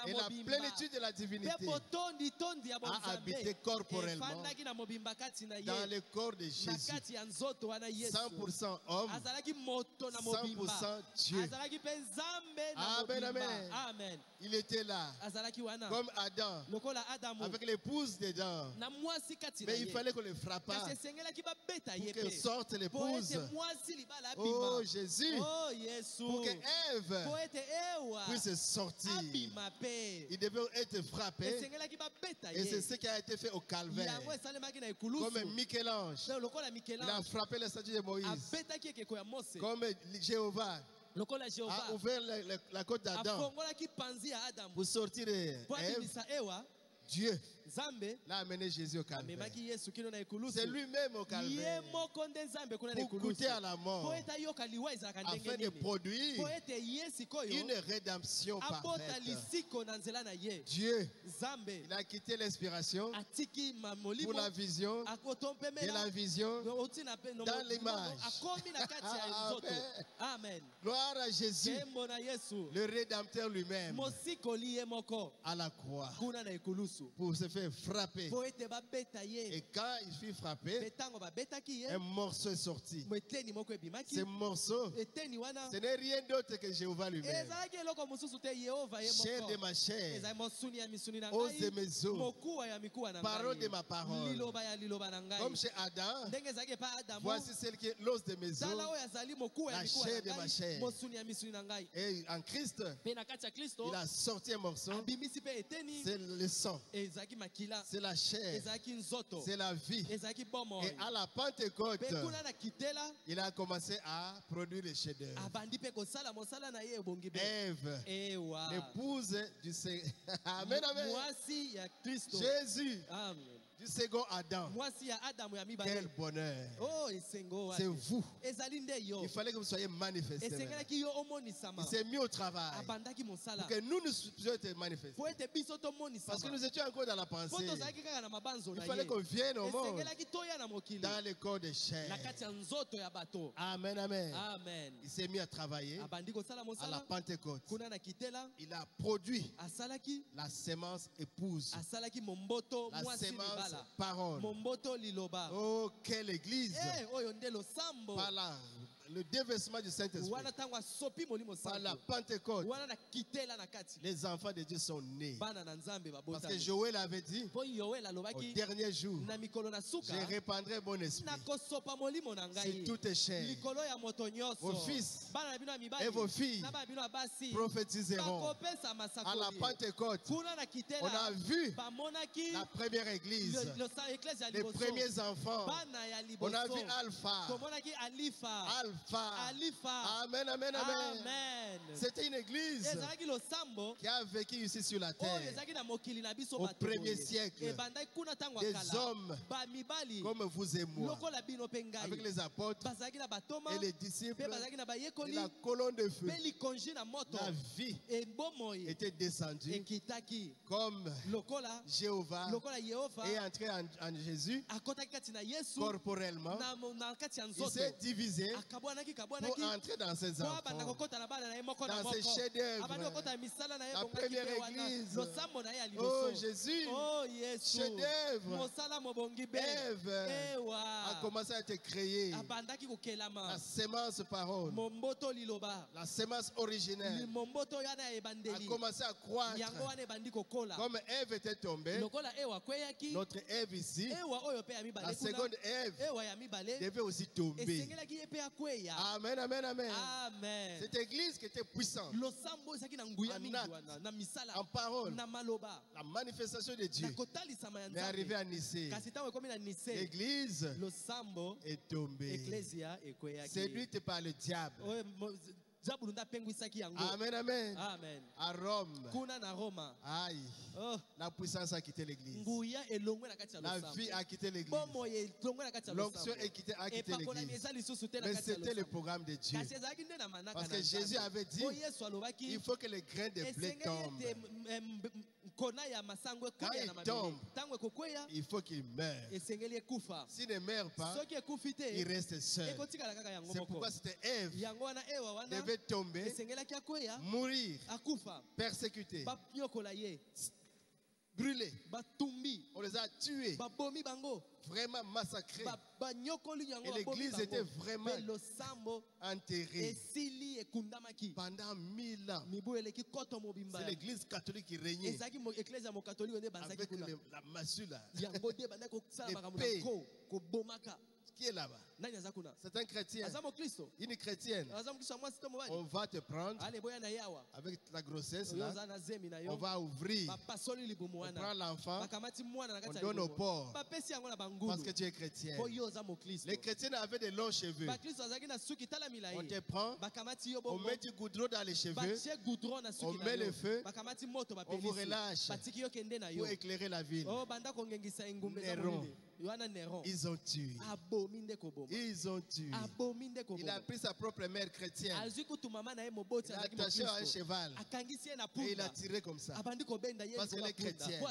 Et la plénitude de la divinité a habité corporellement dans le corps de Jésus. 100% homme, 100% Dieu. Amen, amen. Amen. Il était là, comme Adam, avec l'épouse dedans. Mais il fallait qu'on le frappe pour que sorte l'épouse. Oh Jésus, pour que Ève puisse sortir, il devait être frappé. Et c'est ce qui a été fait au calvaire. Comme Michel-Ange, il a frappé la statue de Moïse. Comme Jéhovah a ouvert la côte d'Adam pour sortir Ève. Dieu l'a amené Jésus au calvaire. C'est lui-même au calvaire pour goûter à la mort afin de produire une rédemption parfaite. Dieu, il a quitté l'inspiration pour la vision et la vision dans l'image. Amen. Gloire à Jésus, le Rédempteur lui-même, à la croix pour se faire frapper. Et quand il fut frappé, un morceau est sorti. Ce morceau, ce n'est rien d'autre que Jéhovah lui-même. Chair de ma chair, os de mes os, parole de ma parole. Comme chez Adam, voici celle qui est l'os de mes os, la chair de ma chair. Et en Christ, il a sorti un morceau. C'est le sang, c'est la chair, c'est la vie. Et à la Pentecôte, il a commencé à produire les chefs-d'œuvre. Ève, l'épouse du Seigneur. Amen, amen. Jésus, du second Adam. Quel bonheur. C'est vous. Il fallait que vous soyez manifestés. Il s'est mis au travail pour que nous puissions être manifestés. Parce que nous étions encore dans la pensée. Il fallait qu'on vienne au monde dans le corps de chair. Amen, amen. Il s'est mis à travailler à la Pentecôte. Il a produit la sémence épouse, la sémence parole. Oh, quelle église! Par le déversement du Saint-Esprit, par la Pentecôte, les enfants de Dieu sont nés. Parce que Joël avait dit, au dernier jour, je répandrai mon esprit sur toute chair. Vos fils et vos filles prophétiseront. À la Pentecôte, on a vu la première église, les premiers enfants. On a vu Alpha, Alpha. Amen, amen, amen. C'était une église qui a vécu ici sur la terre au premier siècle. Des hommes comme vous et moi, avec les apôtres et les disciples et la colonne de feu. La vie était descendue comme Jéhovah est entré en Jésus corporellement. Il s'est divisé pour entrer dans ses enfants, dans ses chefs-d'œuvre. La première église. Oh Jésus, chef-d'œuvre. Ève a commencé à être créée. La sémence parole, la sémence originelle a commencé à croître. Comme Ève était tombée, notre Ève ici, la seconde Ève, devait aussi tomber. Amen, amen, amen. Cette église qui était puissante en acte, en parole, la manifestation de Dieu est arrivée à Nicée. L'église est tombée, séduite par le diable. Amen, amen. Amen. À Rome, aïe, la puissance a quitté l'église. La vie a quitté l'église. L'onction a quitté l'église. Mais c'était le programme de Dieu. Parce que Jésus avait dit, il faut que les grains de blé tombent. Quand il tombe, il faut qu'il meure. S'il ne meurt pas, il reste seul. C'est pourquoi c'était Ève devait tomber, mourir, persécuté, brûlé. On les a tués, vraiment massacrés. Et l'église était vraiment enterrée pendant 1000 ans. C'est l'église catholique qui régnait avec la massue là, l'épée. Qui est là-bas? C'est un chrétien, une chrétienne. On va te prendre avec la grossesse là, on va ouvrir, on prend l'enfant, on donne au pauvres parce que tu es chrétien. Les chrétiens avaient des longs cheveux. On te prend, on met du goudron dans les cheveux, on met le feu, on vous relâche pour éclairer la ville. Néron, ils ont tué. Ils ont tué. Il a pris sa propre mère chrétienne. Il a attaché à un cheval. Et il a tiré comme ça. Parce qu'elle est chrétienne.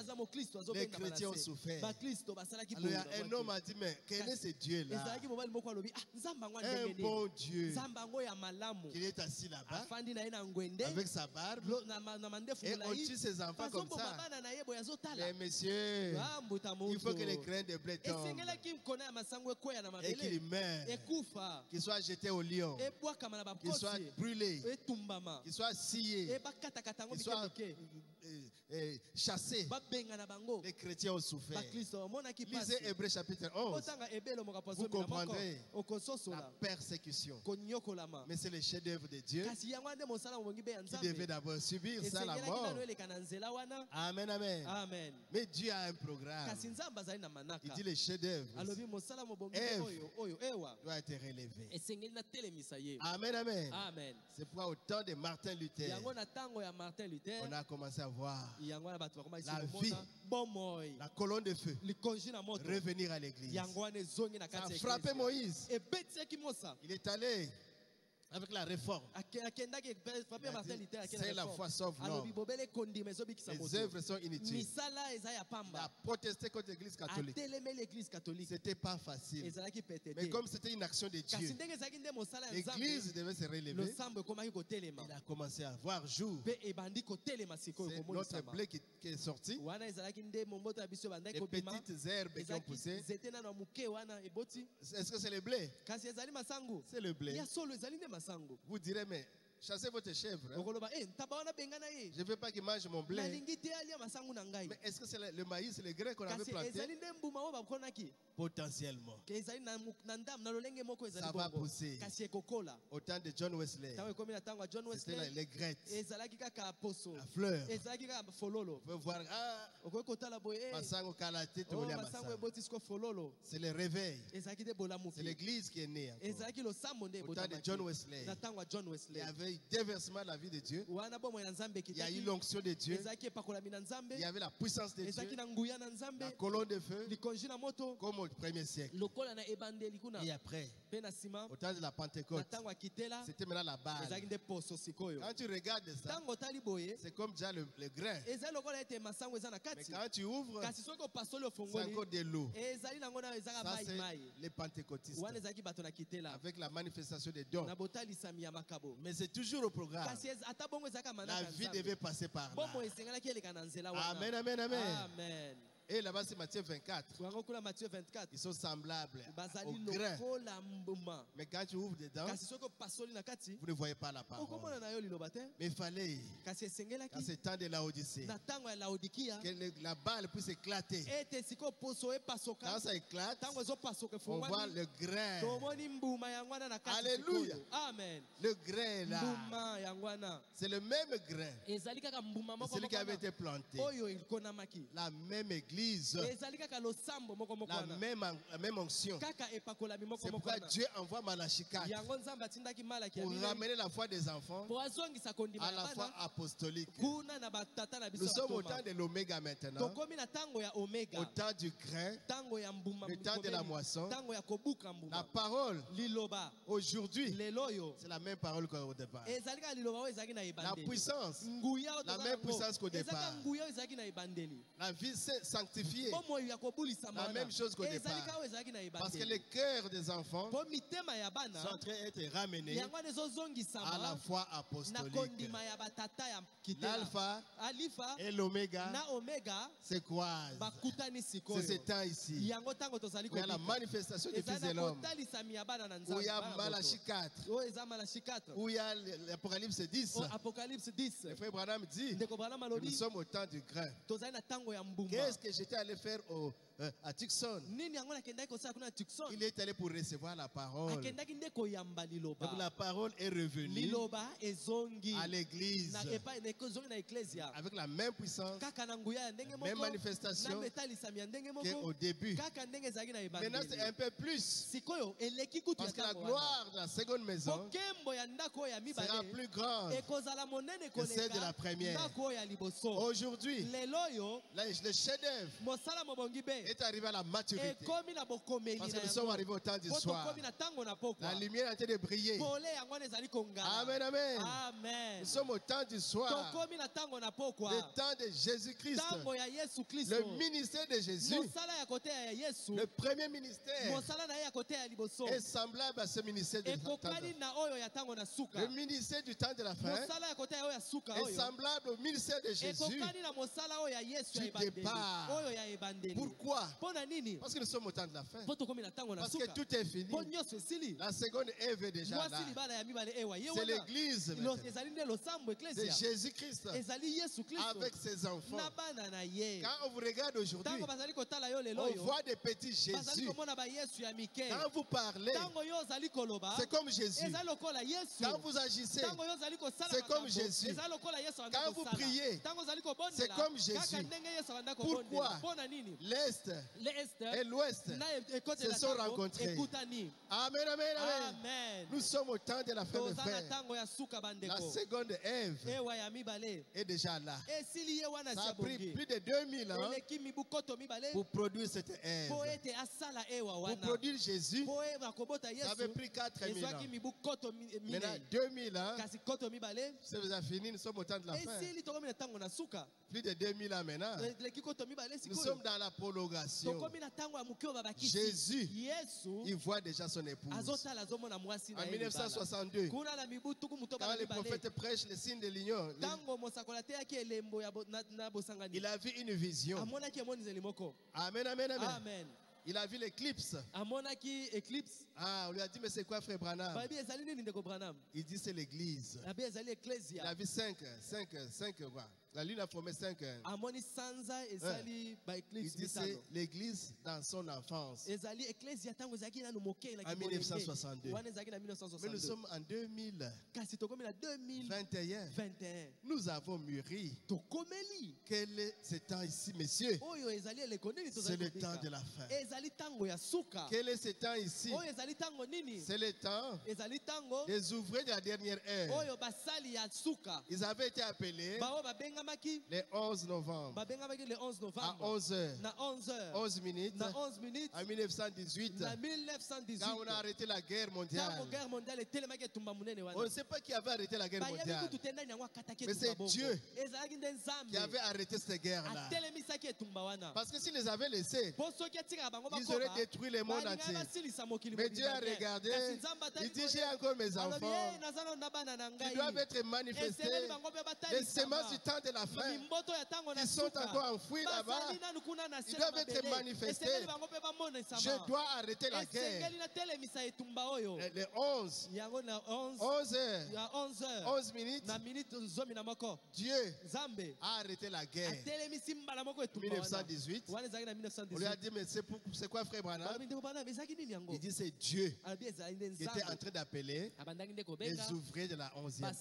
Les chrétiens ont souffert. Alors un homme a dit, mais quel est ce Dieu-là? Un bon Dieu. Il est assis là-bas avec sa barbe. Et on tue ses enfants comme ça. Mais monsieur, il faut que les grains de blé tombent et qu'il meure, qu'il soit jeté au lion, qu'il soit brûlé, qu'il soit scié, qu'il soit chassé. Les chrétiens ont souffert. Lisez Hébreux chapitre 11. Vous comprendrez la persécution. Mais c'est le chef-d'œuvre de Dieu qui devait d'abord subir ça, la mort. Amen, amen. Mais Dieu a un programme. Il dit le chef-d'œuvre doit être relevé. Amen, amen. C'est pourquoi au temps de Martin Luther, on a commencé à voir la vie, la colonne de feu revenir à l'église. Ça a frappé Moïse. Il est allé avec la réforme. C'est la foi sauve l'homme. Les œuvres sont inutiles. Il a protesté contre l'église catholique. C'était pas facile. Mais comme c'était une action de Dieu, l'église devait se relever. Il a commencé à voir jour. C'est notre blé qui est sorti. Les petites herbes qui ont poussé. Est-ce que c'est le blé? C'est le blé. Vous direz, mais chassez votre chèvre. Je ne veux pas qu'il mange mon blé. Mais est-ce que c'est le maïs, le grain qu'on avait planté? Potentiellement. Ça va pousser. Au temps de John Wesley, c'était les graines, la fleur. Vous pouvez voir, c'est le réveil. C'est l'église qui est née. Au temps de John Wesley, il y avait eu déversement de la vie de Dieu. Il y a eu l'onction de Dieu. Il y avait la puissance de Dieu. La colonne de feu, comme au premier siècle. Et après, au temps de la Pentecôte, c'était maintenant la base. Quand tu regardes ça, c'est comme déjà le grain. Mais quand tu ouvres, c'est encore de l'eau. Ça, c'est les pentecôtistes. Avec la manifestation des dons. Mais c'est toujours au programme. La vie devait passer par là. Amen, amen, amen. Amen. Et là-bas, c'est Matthieu 24. Ils sont semblables au grain. Mais quand tu ouvres dedans, vous ne voyez pas la parole. Mais il fallait, dans ce temps de Laodicée, que la balle puisse éclater. Quand ça éclate, on voit le grain. Alléluia. Amen. Le grain là, c'est le même grain. C'est celui qui avait été planté. La même église. La même onction. C'est pourquoi Dieu envoie Malachie 4 pour ramener la foi des enfants à la foi apostolique. Nous sommes au temps de l'oméga maintenant, au temps du grain, le temps de la moisson. La parole aujourd'hui, c'est la même parole qu'au départ. La puissance, la même puissance qu'au départ. La vie sanctifiée, la même chose qu'au départ. Parce que les cœurs des enfants sont en train d'être ramenés à la foi apostolique. L'alpha et l'oméga se croisent. C'est ce temps ici. Il y a la manifestation des fils de l'homme. Où il y a Malachie 4. Où il y a l'Apocalypse 10. Le frère Branham dit, nous sommes au temps du grain. Qu'est-ce que j'étais allé faire à Tucson? Il est allé pour recevoir la parole. Donc la parole est revenue à l'église avec la même puissance, la même manifestation qu'au début. Maintenant c'est un peu plus, parce que la gloire de la seconde maison sera plus grande que celle de la première. Aujourd'hui, le chef-d'œuvre est arrivé à la maturité. Parce que nous sommes arrivés au temps du soir. La lumière a été de briller. Amen, amen. Nous sommes au temps du soir. Le temps de Jésus-Christ. Le ministère de Jésus. Le premier ministère est semblable à ce ministère du temps de la fin. Le ministère du temps de la fin est semblable au ministère de Jésus du départ. Pourquoi? Parce que nous sommes au temps de la fin. Parce que tout est fini. La seconde Ève est déjà là. C'est l'église. C'est Jésus-Christ avec ses enfants. Quand on vous regarde aujourd'hui, on voit des petits Jésus. Quand vous parlez, c'est comme Jésus. Quand vous agissez, c'est comme Jésus. Quand vous priez, c'est comme Jésus. Pourquoi? L'Est et l'Ouest se sont rencontrés. Amen, amen, amen. Nous sommes au temps de la fin des frères. La seconde Ève est déjà là. Ça a pris plus de 2000 ans pour produire cette Ève. Pour produire Jésus, ça avait pris 4000 ans. Maintenant, 2000 ans, ça vous a fini, nous sommes au temps de la fin. Plus de 2000 ans maintenant. Nous sommes dans la prolongation. Jésus, il voit déjà son épouse. En 1962, quand les prophètes prêchent le signe de l'union, il a vu une vision. Amen, amen, amen. Il a vu l'éclipse. Ah, on lui a dit, mais c'est quoi, frère Branham? Il dit, c'est l'église. Il a vu 5 quoi. La lune a formé 5 heures. Il dit c'est l'église dans son enfance. En 1962. Mais nous sommes en 2021. Nous avons mûri. Quel est ce temps ici, messieurs? C'est le temps de la fin. Quel est ce temps ici? C'est le temps des ouvriers de la dernière heure. Ils avaient été appelés le 11 novembre à 11h, 11 minutes, en 1918, quand on a arrêté la guerre mondiale. On ne sait pas qui avait arrêté la guerre mondiale, mais c'est Dieu qui avait arrêté cette guerre-là. Parce que s'il les avait laissés, ils auraient détruit le monde entier. Mais Dieu a regardé, il dit, j'ai encore mes enfants qui doivent être manifestés, les semences du temps de la fin, ils sont encore enfouis là-bas, ils doivent être manifestés. Je dois arrêter la guerre. Les 11 heures, 11 minutes, Dieu a arrêté la guerre. 1918, on lui a dit, mais c'est quoi, frère Branham? Il dit, c'est Dieu qui était en train d'appeler les ouvriers de la 11e heure.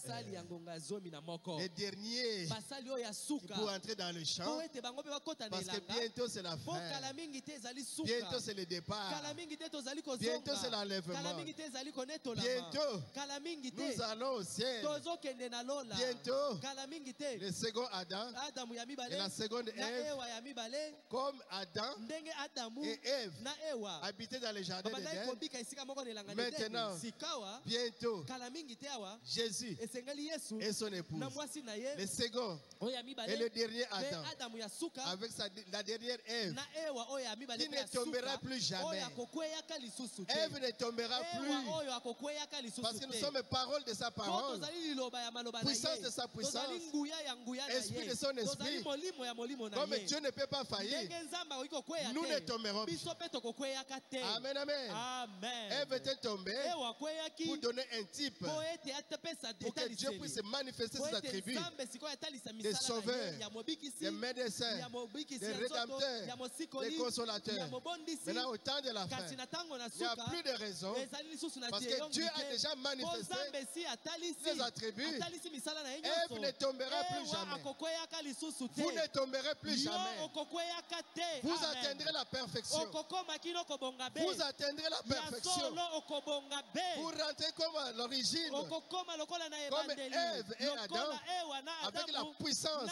Les derniers pour entrer dans le champ, parce que bientôt c'est la fin, bientôt c'est le départ, bientôt c'est l'enlèvement, bientôt nous allons au ciel, bientôt le second Adam et la seconde Ève, comme Adam et Ève habitaient dans le jardin d'Éden. Maintenant, bientôt Jésus et son épouse, le second et le dernier Adam, avec la dernière Ève, qui ne tombera plus jamais. Ève ne tombera plus, parce que nous sommes paroles de sa parole, puissance de sa puissance, esprit de son esprit. Comme Dieu ne peut pas faillir, nous ne tomberons plus. Amen, amen. Ève était tombée pour donner un type, pour que Dieu puisse manifester ses attributs, des sauveurs, des médecins, des rédempteurs, des consolateurs. Maintenant, au temps de la fin, il n'y a plus de raison, parce que Dieu a déjà manifesté ses attributs. Ève ne tombera plus jamais. Vous ne tomberez plus jamais. Vous atteindrez la perfection. Vous atteindrez la perfection. Vous rentrez comme à l'origine, comme Ève et Adam, avec la puissance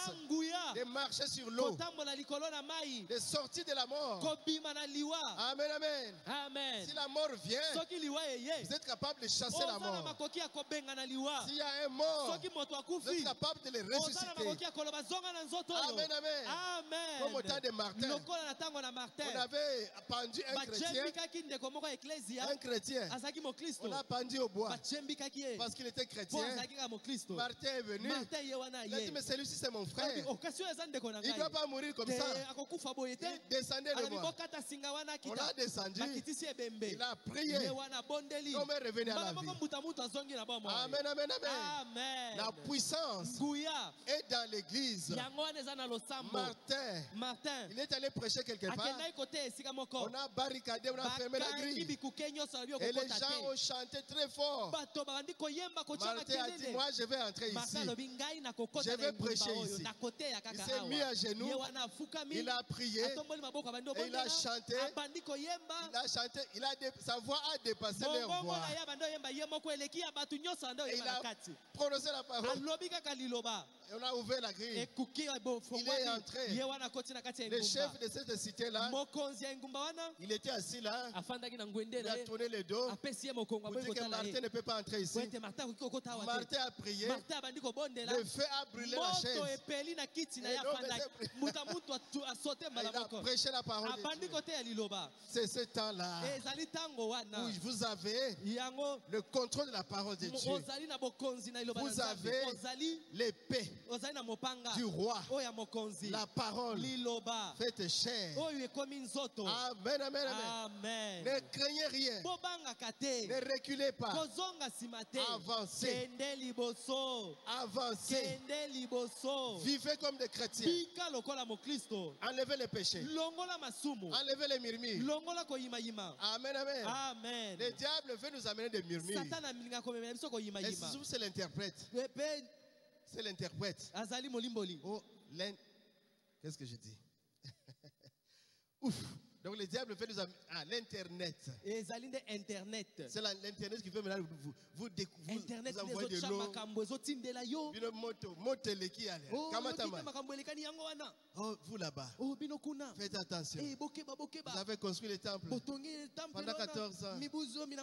de marcher sur l'eau, de sortir de la mort. Amen, amen. Si la mort vient, vous êtes capable de chasser la mort. S'il y a un mort, vous êtes capable de le ressusciter. Amen, amen. Comme au temps de Martin, on avait pendu un chrétien. Un chrétien, on a pendu au bois parce qu'il était chrétien. Martin est venu. Il a dit, mais celui-ci c'est mon frère. Il ne doit pas mourir comme ça. Il descendait de moi. On a descendu. Il a prié. Comme est revenu à la vie. Amen, amen, amen. La puissance est dans l'église. Martin, il est allé prêcher quelque part. On a barricadé, on a fermé la grille. Et les gens ont chanté très fort. Martin a dit, moi je vais entrer ici. Je vais prêcher ici. Il s'est mis à genoux. Il a prié. Et il a chanté. Sa voix a dépassé leur voix. Et il a prononcé la parole. Et on a ouvert la grille. Il est entré. Le chef de cette cité-là, il était assis là. Il a tourné le dos pour dire que Martin ne peut pas entrer ici. Martin a prié. Le feu a brûlé la chaise. Il a prêché la parole de Dieu. C'est ce temps-là où vous avez le contrôle de la parole de Dieu. Vous avez l'épée. du roi. La parole faite chair. Amen, amen, amen. Ne craignez rien. Ne reculez pas. Avancez. Avancez. Vivez comme des chrétiens. Enlevez les péchés. Enlevez les murmures. Amen, amen. Amen. Le diable veut nous amener des murmures. Et c'est l'interprète. C'est l'interprète. Oh, qu'est-ce que je dis? Ouf. Donc le diable fait nous amener à l'internet. C'est l'internet qui fait maintenant vous envoyer de l'eau. Oh, vous là-bas. Faites attention. Vous avez construit le temple pendant 14 ans.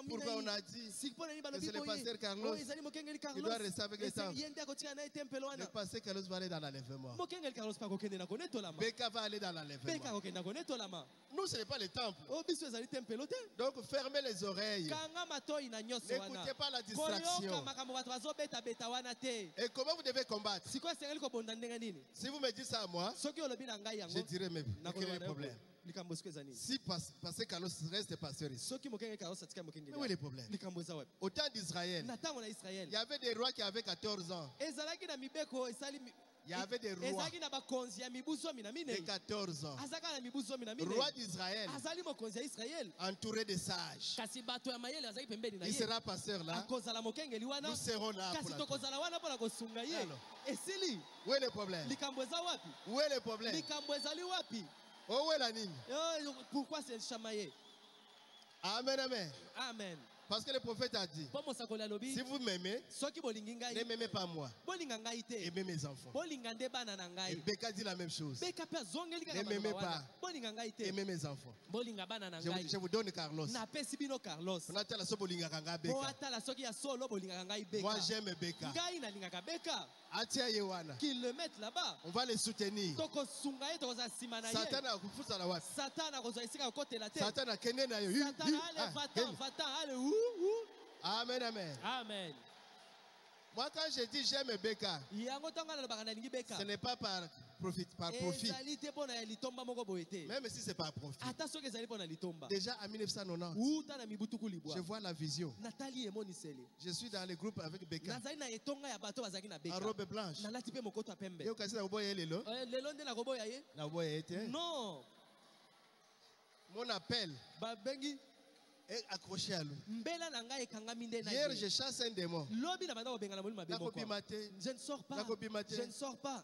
Pourquoi on a dit que c'est le pasteur Carlos qui doit rester avec le temple? Le pasteur Carlos va aller dans l'enlèvement. Beka va aller dans l'enlèvement. Nous, ce n'est pas le temple. Donc, fermez les oreilles. N'écoutez pas la distraction. Et comment vous devez combattre? Si vous me dites ça à moi, je dirais même, quel est le problème? Si pasteur Carlos reste pasteur ici, où est le problème? Au temps d'Israël, il y avait des rois qui avaient 14 ans. Il y avait des rois de 14 ans. Roi d'Israël, entouré de sages. Il sera pasteur là. Nous serons là pour la... Où est le problème? Où est le problème? Où est la ligne? Pourquoi c'est chamaillé? Amen, amen. Amen. Parce que le prophète a dit, si vous m'aimez, ne m'aimez pas moi. Aimez mes enfants. Et Beka dit la même chose. Ne m'aimez pas. Aimez mes enfants. Je vous donne Carlos. Moi j'aime Beka. Qu'ils le mettent là-bas. On va les soutenir. Satan a refusé la watt. Satan a kené na yo. Amen, amen. Amen. Moi, quand je dis j'aime Beka, ce n'est pas par profit. Même si c'est par profit. Déjà en 1990, je vois la vision. Je suis dans le groupe avec Beka. En robe blanche. Non. Mon appel est accroché à lui. Hier, je chasse un démon. Je ne sors pas. Je ne sors pas.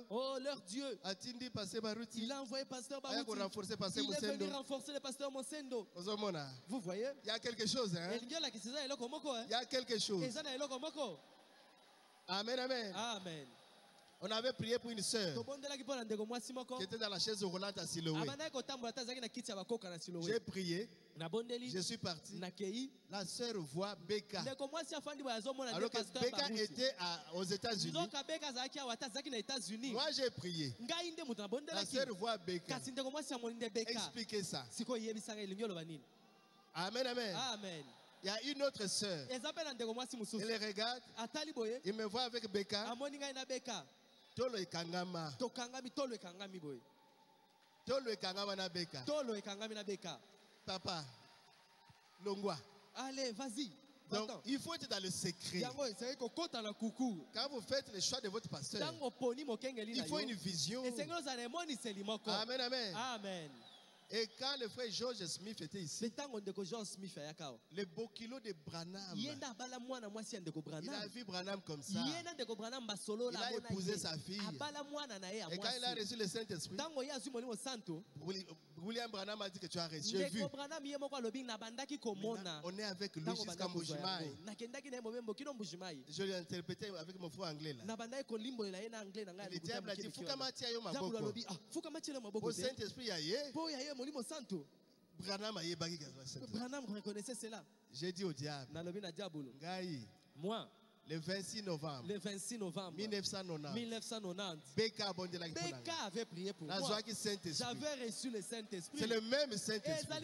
Oh, leur Dieu. Il a envoyé pasteur Barouti. Il est venu renforcer le pasteur Monsendo. Vous voyez? Il y a quelque chose. Hein? Il y a quelque chose. Amen, amen. Amen. On avait prié pour une sœur qui était dans la chaise roulante à Siloé. J'ai prié. Je suis parti. La sœur voit Beka. Alors que Beka était aux États-Unis. Moi j'ai prié. La sœur voit Beka. Expliquez ça. Amen, amen. Amen. Il y a une autre sœur. Elle regarde. Il me voit avec Beka. Tolo ekangama. Tolo ekangama na Beka. Papa, Longwa. Allez, vas-y. Donc, il faut être dans le secret. Quand vous faites le choix de votre pasteur, il faut une vision. Amen, amen. Amen. Et quand le frère George Smith était ici, le beau kilo de Branham, il a vu Branham comme ça. Il a épousé sa fille. Et quand il a reçu le Saint-Esprit, William Branham a dit que tu as reçu. J'ai vu. On est avec lui jusqu'à Mbujimayi. Je l'ai interprété avec mon frère anglais. Là. Le diable a dit, au Saint-Esprit, Branham reconnaissait cela. J'ai dit au diable, moi, le 26 novembre 1990, Beka avait prié pour moi. J'avais reçu le Saint-Esprit. C'est le même Saint-Esprit.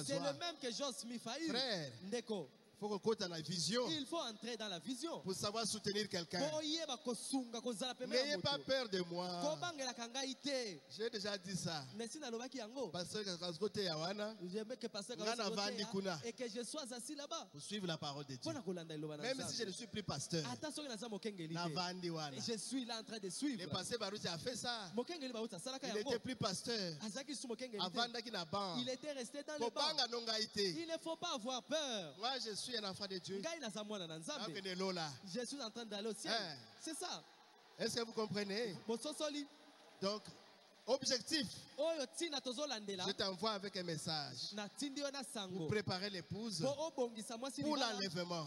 C'est le même que George Smith a eu. Frère, Il faut entrer dans la vision. Pour savoir soutenir quelqu'un. N'ayez pas peur de moi. J'ai déjà dit ça. Et que je sois assis là-bas. Pour suivre la parole de Dieu. Même si je ne suis plus pasteur. Je suis là en train de suivre. Le pasteur Baruti a fait ça. Il n'était plus pasteur. Il était resté dans le banc. Il ne faut pas avoir peur. Moi, je suis un enfant de Dieu. Je suis en train d'aller au ciel. C'est ça. Est-ce que vous comprenez? Donc, objectif, je t'envoie avec un message pour préparer l'épouse pour l'enlèvement.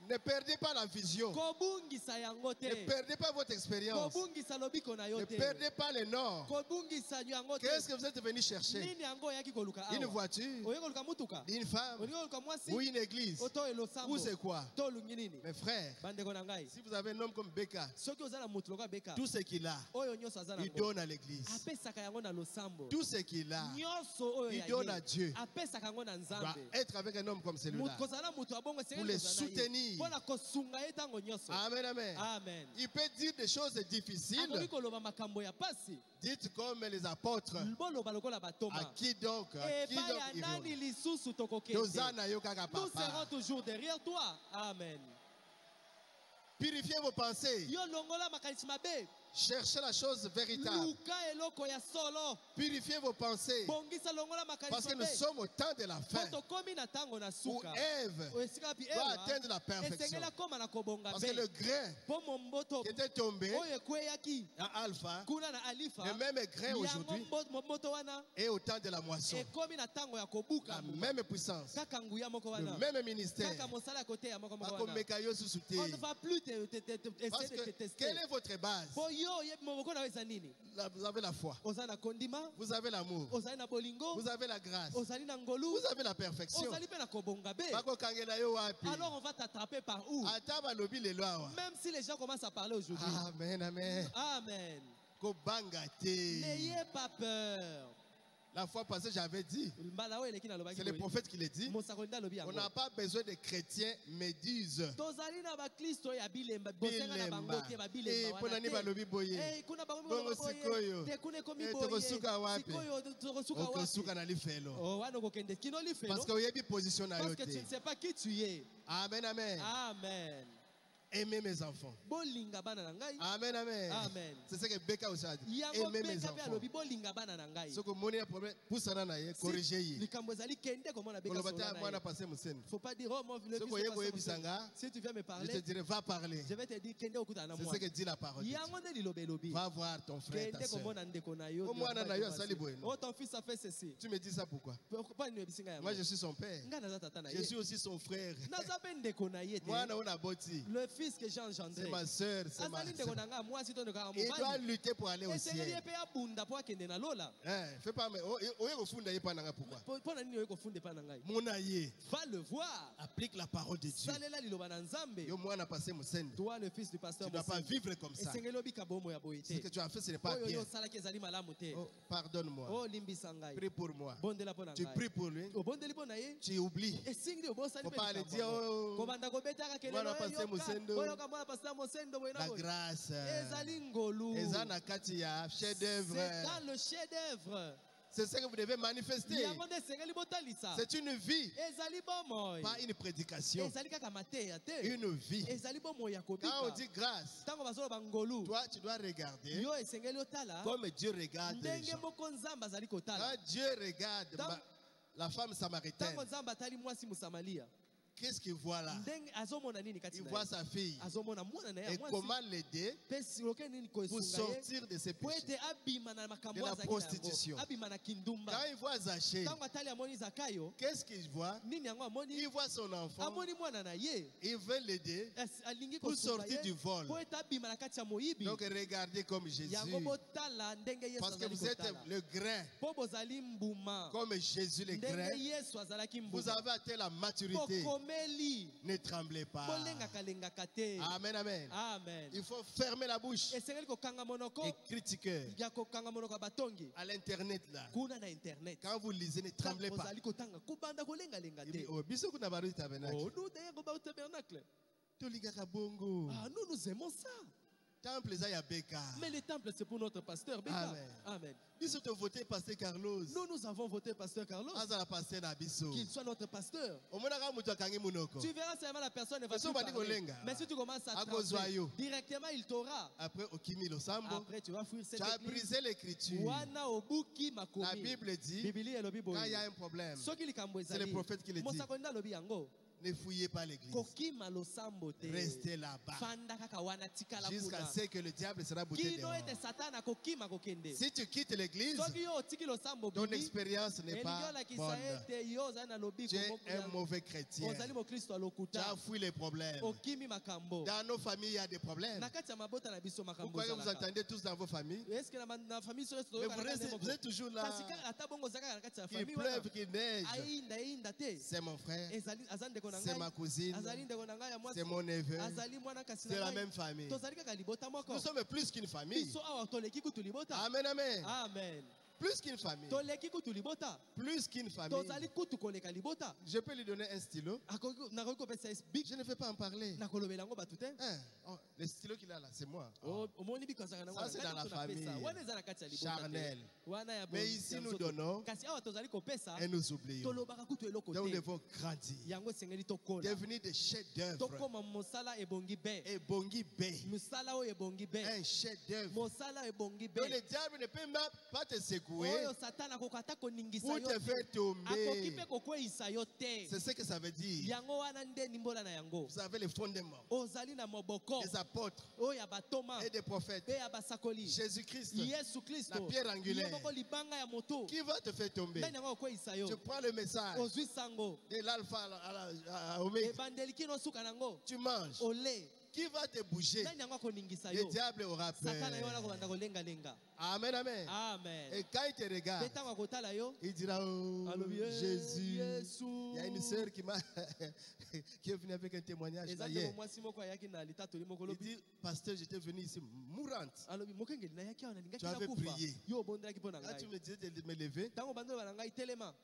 Ne perdez pas la vision. Ne perdez pas votre expérience. Ne perdez pas le nord. Qu'est-ce que vous êtes venu chercher? Une voiture? Une femme? Ou une église? Ou c'est quoi? Mes frères, si vous avez un homme comme Beka, tout ce qu'il a, il donne à l'église. Tout ce qu'il a, il donne à Dieu. Il doit être avec un homme comme celui-là pour les soutenir. Amen, amen. Amen. Il peut dire des choses difficiles. Dites comme les apôtres. À qui donc? Nous serons toujours derrière toi. Amen. Purifiez vos pensées. Cherchez la chose véritable. Purifiez vos pensées. Parce que nous sommes au temps de la fin. Où Ève va atteindre la perfection. Parce que le grain qui était tombé à Alpha, le même grain aujourd'hui, est au temps de la moisson. La même puissance. Le même ministère. On ne va plus essayer de te tester. Quelle est votre base? Vous avez la foi. Vous avez l'amour. Vous avez la grâce. Vous avez la perfection. Alors on va t'attraper par où? Même si les gens commencent à parler aujourd'hui. Amen, amen. Amen. N'ayez pas peur. La fois passée, j'avais dit, c'est le prophète qui l'a dit, on n'a pas besoin de chrétiens méduses. Parce que tu ne sais pas qui tu es. Amen, amen. Amen. Aimez mes enfants. Amen, amen. Amen. C'est ce que Beka aussi a dit. Aimez mes enfants. Ce que mon problème, pour ça, corriger. Il ne faut pas dire, oh, mon fils, si tu viens me parler, je te dirai, va parler. Je vais te dire, c'est ce que dit la parole. Va voir ton frère, ta soeur. Oh, ton fils a fait ceci. Tu me dis ça pourquoi? Moi, je suis son père. Je suis aussi son frère. Moi, le fils que j'ai engendré, c'est ma soeur, c'est ma soeur. Il doit lutter pour aller au ciel. Fais pas, pourquoi? Va le voir. Applique la parole de Dieu. Toi, le fils du pasteur, tu ne dois pas vivre comme ça. Ce que tu as fait, ce n'est pas bien. Oh, pardonne-moi. Prie pour moi. Tu pries pour lui. Tu oublies. Il ne faut pas aller dire, oh, la grâce. C'est dans le chef-d'œuvre. C'est ce que vous devez manifester. C'est une vie. Pas une prédication. Une vie. Quand on dit grâce, toi tu dois regarder comme Dieu regarde les gens. Quand Dieu regarde la femme samaritaine, qu'est-ce qu'il voit là? Il voit sa fille. Et comment l'aider pour sortir de ses péchés, de la prostitution. Quand il voit Zachée, qu'est-ce qu'il voit? Il voit son enfant. Il veut l'aider pour sortir du vol. Donc regardez comme Jésus. Parce que vous êtes le grain. Comme Jésus le grain. Vous avez atteint la maturité. Ne tremblez pas. Amen, amen. Amen. Il faut fermer la bouche et critiquer. À l'internet là. Quand vous lisez, ne tremblez pas. Nous aimons ça. Mais les temples, c'est pour notre pasteur Beka. Amen. Amen. Nous avons voté pasteur Carlos. Qu'il soit notre pasteur. Tu verras seulement la personne ne va plus parler. Mais si tu commences à trembler, directement il t'aura. Après, tu vas fuir cette tu as brisé l'écriture. La Bible dit, quand il y a un problème, c'est le prophète qui le dit. Ne fouillez pas l'église. Restez là-bas. Jusqu'à ce que le diable sera bouté dehors. Si tu quittes l'église, ton expérience n'est pas bonne. Tu es un mauvais chrétien. Tu as fui les problèmes. Dans nos familles, il y a des problèmes. Vous croyez que vous entendez tous dans vos familles? Mais vous êtes toujours là. Qu'il pleuve, qu'il neige. C'est mon frère. C'est ma cousine, c'est mon neveu, c'est la même famille. Nous sommes plus qu'une famille. Amen, amen. Amen. Plus qu'une famille. Plus qu'une famille. Je peux lui donner un stylo. Je ne vais pas en parler. Le stylo qu'il a là, c'est moi. Ça, c'est dans la famille charnelle. Mais ici, nous donnons et nous oublions. Donc, nous devons grandir. Devenir des chefs-d'œuvre. Et bongi bé. Un chef-d'œuvre. Donc, le diable ne peut même pas te secouer. Pour te faire tomber. C'est ce que ça veut dire. Vous avez les fondements des apôtres et des prophètes. Jésus-Christ, la pierre angulaire. Qui va te faire tomber? Tu prends le message de l'alpha à l'oméga. Tu manges. Qui va te bouger? Le diable aura peur. Amen, amen. Amen. Et quand il te regarde, il dira, oh, Jésus. Il y a une sœur qui est venue avec un témoignage. Il dit, pasteur, j'étais venu ici mourante. Tu avais prié. Là, tu me disais de me lever.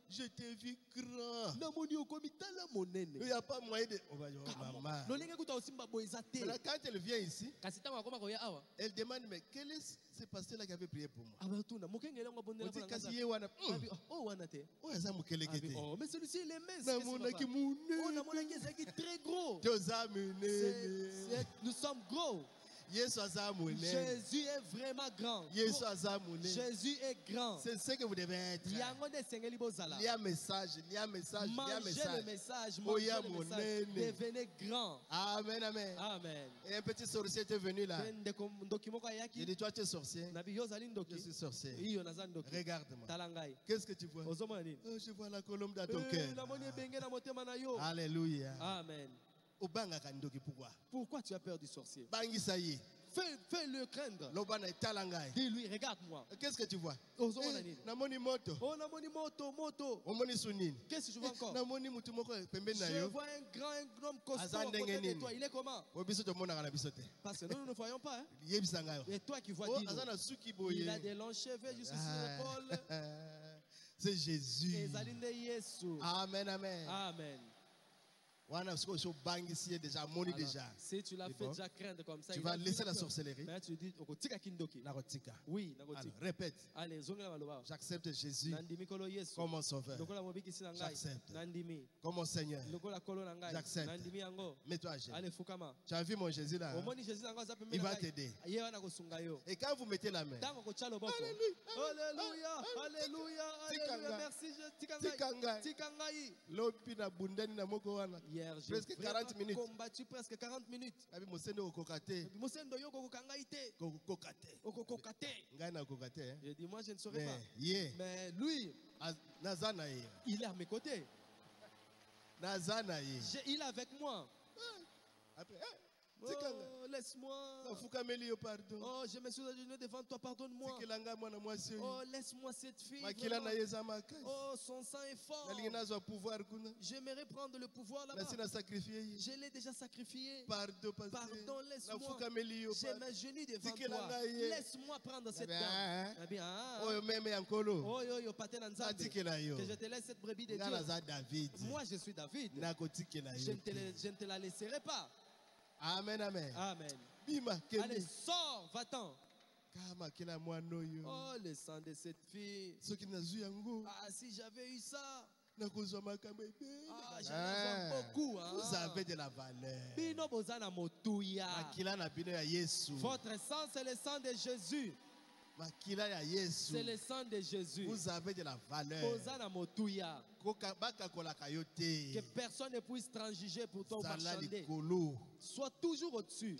Je t'ai vu grand. Il n'y a pas moyen de... Oh, maman. Quand elle vient ici, elle demande, mais quel est ce pasteur-là qui avait prié pour moi? On dit, mais celui-ci, il est mince. Très gros. Nous sommes gros. Jésus est vraiment grand. Jésus est grand. C'est ce que vous devez être. Il y a un message. Mangez le message. Devenez grand. Amen, amen. Amen. Et un petit sorcier était venu là. Il dit, toi tu es sorcier. Je suis sorcier. Regarde-moi. Qu'est-ce que tu vois? Oh, je vois la colombe dans ton cœur. Alléluia. Amen. Pourquoi tu as peur du sorcier? Fais-le craindre. Dis-lui, regarde-moi. Qu'est-ce que tu vois? Moto. Qu'est-ce que tu vois encore? Je vois un homme costaud à côté de toi. Il est comment? Parce que nous ne voyons pas. Hein? Et toi qui vois, il a des longs cheveux jusqu'à l'épaule. C'est Jésus. Amen, amen. Amen. Si tu l'as fait déjà craindre comme ça, tu vas laisser la sorcellerie. Tu dis, oui, alors, répète. J'accepte Jésus comme mon sauveur. J'accepte. Comme mon Seigneur. J'accepte. Mets-toi à genoux. Tu as vu mon Jésus là? Il va t'aider. Et quand vous mettez la main, Alléluia, Alléluia, Alléluia, merci Hier, presque 40 minutes. Combattu presque 40 minutes. J'ai dit, moi je ne saurais pas. Mais lui, il est à mes côtés. Il est avec moi. Oh, laisse-moi. Oh, je me suis agenouillé devant toi, pardonne-moi. Oh, laisse-moi cette fille. Oh, son sang est fort. J'aimerais prendre le pouvoir là-bas. Je l'ai déjà sacrifié. Pardon, laisse-moi. Je m'agenouille devant toi. Laisse-moi prendre cette dame. Eh bien, oh, que je te laisse cette brebis de Dieu. Moi, je suis David. Je ne te la laisserai pas. Amen, amen. Amen. Allez, sors, va-t'en. Oh, le sang de cette fille. Ah, si j'avais eu ça. Ah, j'en avais beaucoup. Hein. Vous avez de la valeur. Votre sang, c'est le sang de Jésus. C'est le sang de Jésus. Vous avez de la valeur. Que personne ne puisse transiger pour toi ou marchander. Sois toujours au-dessus.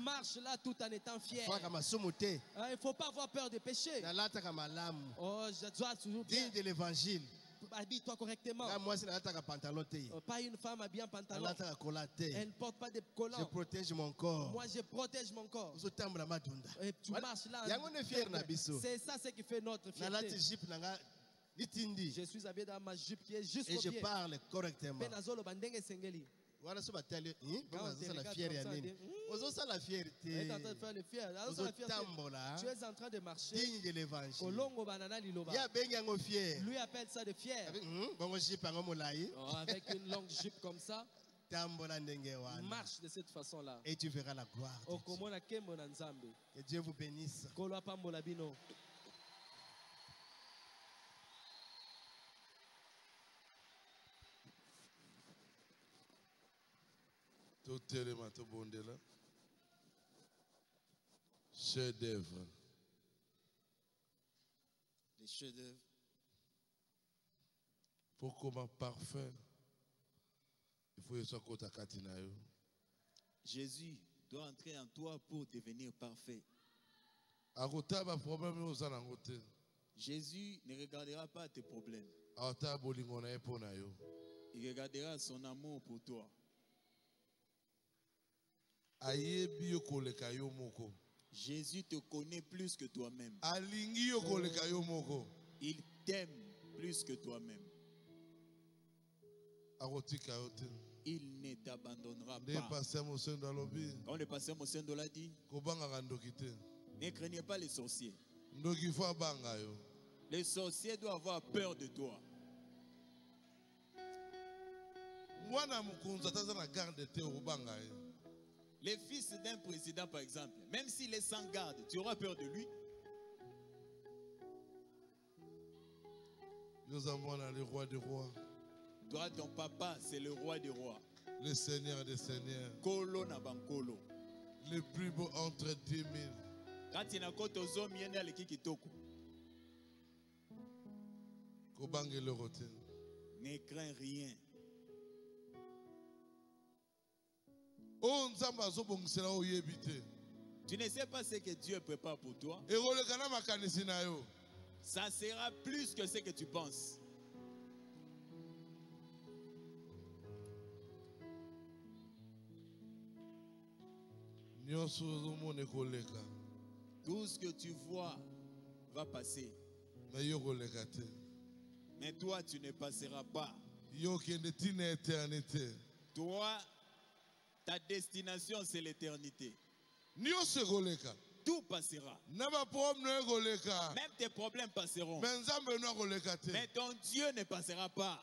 Marche là tout en étant fier. Il ne faut pas avoir peur de pécher. Oh, je dois toujours bien. Digne de l'évangile. Habille-toi correctement. Pas une femme habillée en pantalon. Elle ne porte pas de collant. Je protège mon corps. Moi, je protège mon corps. Et tu marches là. C'est ça ce qui fait notre fierté. Je suis habillé dans ma jupe qui est jusqu'au pied. Et je parle correctement. Voilà ce matin. La fierté. La fierté. Tu es en train de marcher. Digne de l'évangile. Lui appelle ça de fier. Avec une longue jupe comme ça. Marche de cette façon-là. Et tu verras la gloire de Dieu. Que Dieu vous bénisse. Chef-d'œuvre. Les chefs-d'œuvre. Pour comment parfait, il faut que ce soit Jésus doit entrer en toi pour devenir parfait. Jésus ne regardera pas tes problèmes. Il regardera son amour pour toi. Jésus te connaît plus que toi-même. Il t'aime plus que toi-même. Il ne t'abandonnera pas. Quand le pasteur Moussendo l'a dit, ne craignez pas les sorciers. Les sorciers doivent avoir peur de toi. Les fils d'un président, par exemple, même s'il est sans garde, tu auras peur de lui. Nous avons le roi des rois. Toi, ton papa, c'est le roi des rois. Le Seigneur des seigneurs. Kolo na bankolo. Le plus beau entre 10 000. Quand il y a un kotozo, il y a un kitoko. Ne crains rien. Tu ne sais pas ce que Dieu prépare pour toi. Ça sera plus que ce que tu penses. Tout ce que tu vois va passer. Mais toi, tu ne passeras pas. Toi, ta destination, c'est l'éternité. Tout passera. Même tes problèmes passeront. Mais ton Dieu ne passera pas.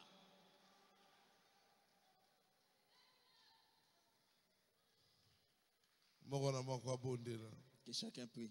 Que chacun prie.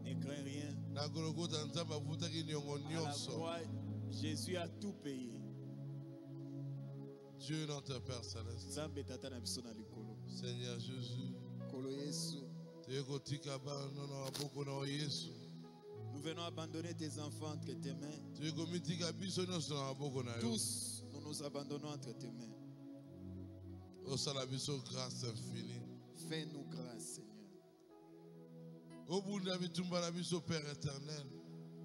Ne crains rien. À la croix, Jésus a tout payé. Dieu notre Père Céleste. Seigneur Jésus. Nous venons abandonner tes enfants entre tes mains. Tous, nous nous abandonnons entre tes mains. Fais-nous grâce, Seigneur. Père éternel.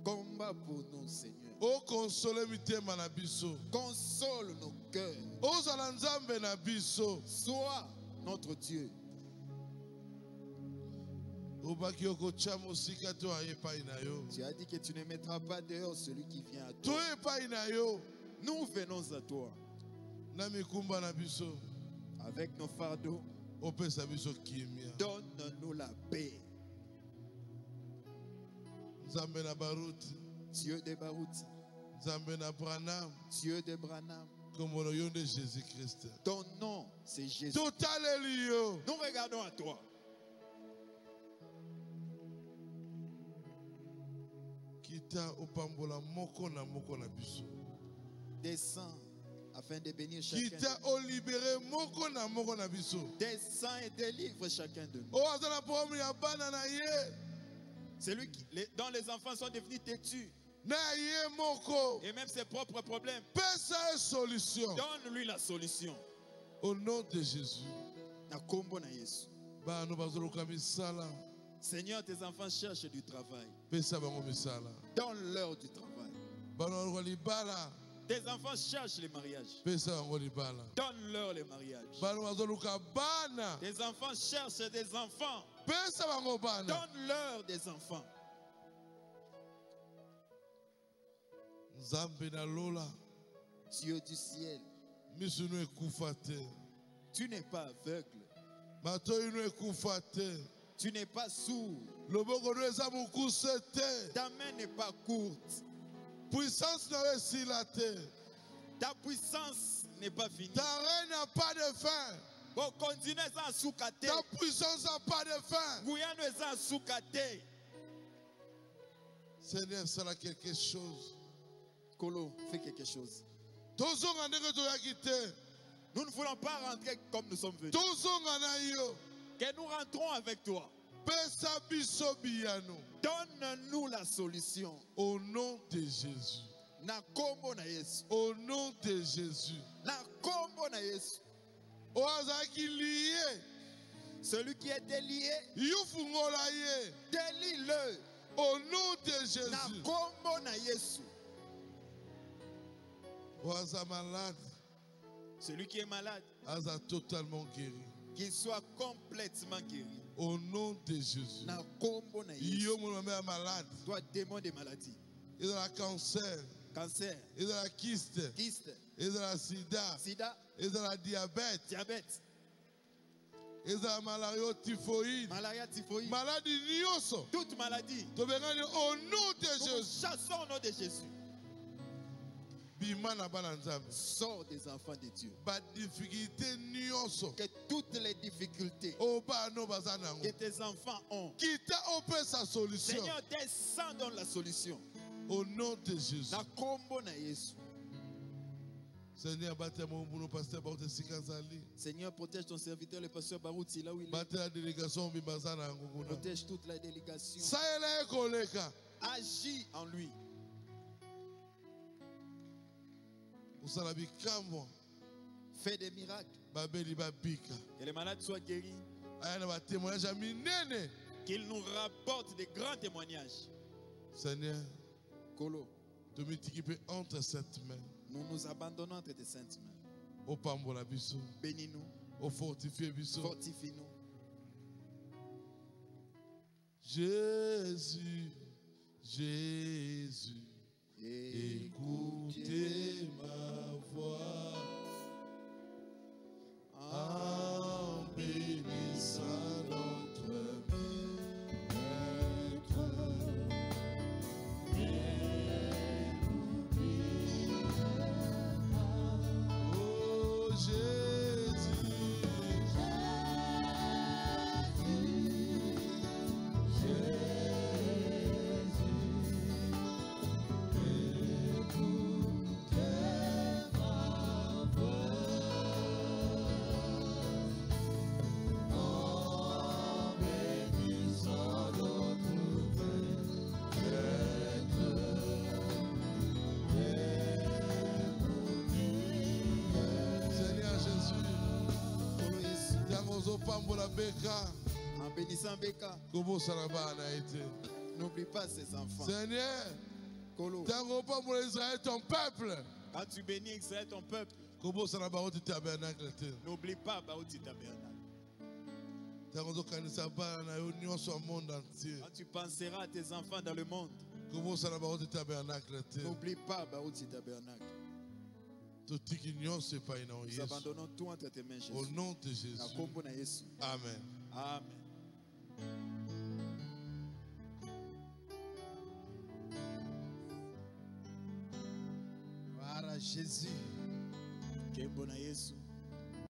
Combat pour nous, Seigneur. Console nos cœurs. Sois notre Dieu. Tu as dit que tu ne mettras pas dehors celui qui vient à toi. Nous venons à toi. Avec nos fardeaux, donne-nous la paix. Dieu de Baruti, Dieu de Branham, ton nom c'est Jésus. Nous regardons à toi. Descends afin de bénir chacun. Descends et délivre chacun de nous. Celui dont les enfants sont devenus têtus. Et même ses propres problèmes. Donne-lui la solution. Au nom de Jésus. Seigneur, tes enfants cherchent du travail. Donne-leur du travail. Tes enfants cherchent les mariages. Donne-leur les mariages. Tes enfants cherchent des enfants. Donne-leur des enfants. Dieu du ciel, tu n'es pas aveugle. Tu n'es pas sourd. Ta main n'est pas courte. Ta puissance n'est pas finie. Ta règne n'a pas de fin. Ta puissance n'a pas de fin. Seigneur, sera quelque chose. Kolo, fais quelque chose. Nous ne voulons pas rentrer comme nous sommes venus. Que nous rentrons avec toi. Donne-nous la solution. Au nom de Jésus. Au nom de Jésus. Celui qui est délié, délie-le. Au nom de Jésus. Malade. Celui qui est malade, totalement guéri. Qu'il soit complètement guéri. Au nom de Jésus. Malade. Toi, démon de maladie. Il a cancer. Il a kyste. Il a sida. Il a diabète. Il a malaria typhoïde. Maladie nyoso. Toute maladie. Au nom de Jésus. Chassons au nom de Jésus. Sors des enfants de Dieu. Que toutes les difficultés que tes enfants ont, Seigneur, descends dans la solution. Au nom de Jésus. Seigneur, protège ton serviteur, le pasteur Barouti, là où il est. Protège toute la délégation. Agis en lui. Fais des miracles. Que les malades soient guéris. Qu'il nous rapporte des grands témoignages. Seigneur, Kolo, entre cette main. Nous nous abandonnons entre tes saintes mains. Bénis-nous. Fortifie-nous. Jésus, Jésus, écoutez ma voix en bénissant notre Maître. Oh Jésus, En bénissant Beka. N'oublie pas ses enfants. Seigneur, ton peuple. Quand tu bénis Israël, ton peuple, n'oublie pas Baouti Tabernacle. Quand tu penseras à tes enfants dans le monde, n'oublie pas Baouti Tabernacle. Nous abandonnons tout entre tes mains, Jésus. Au nom de Jésus. Amen. Amen. Jésus.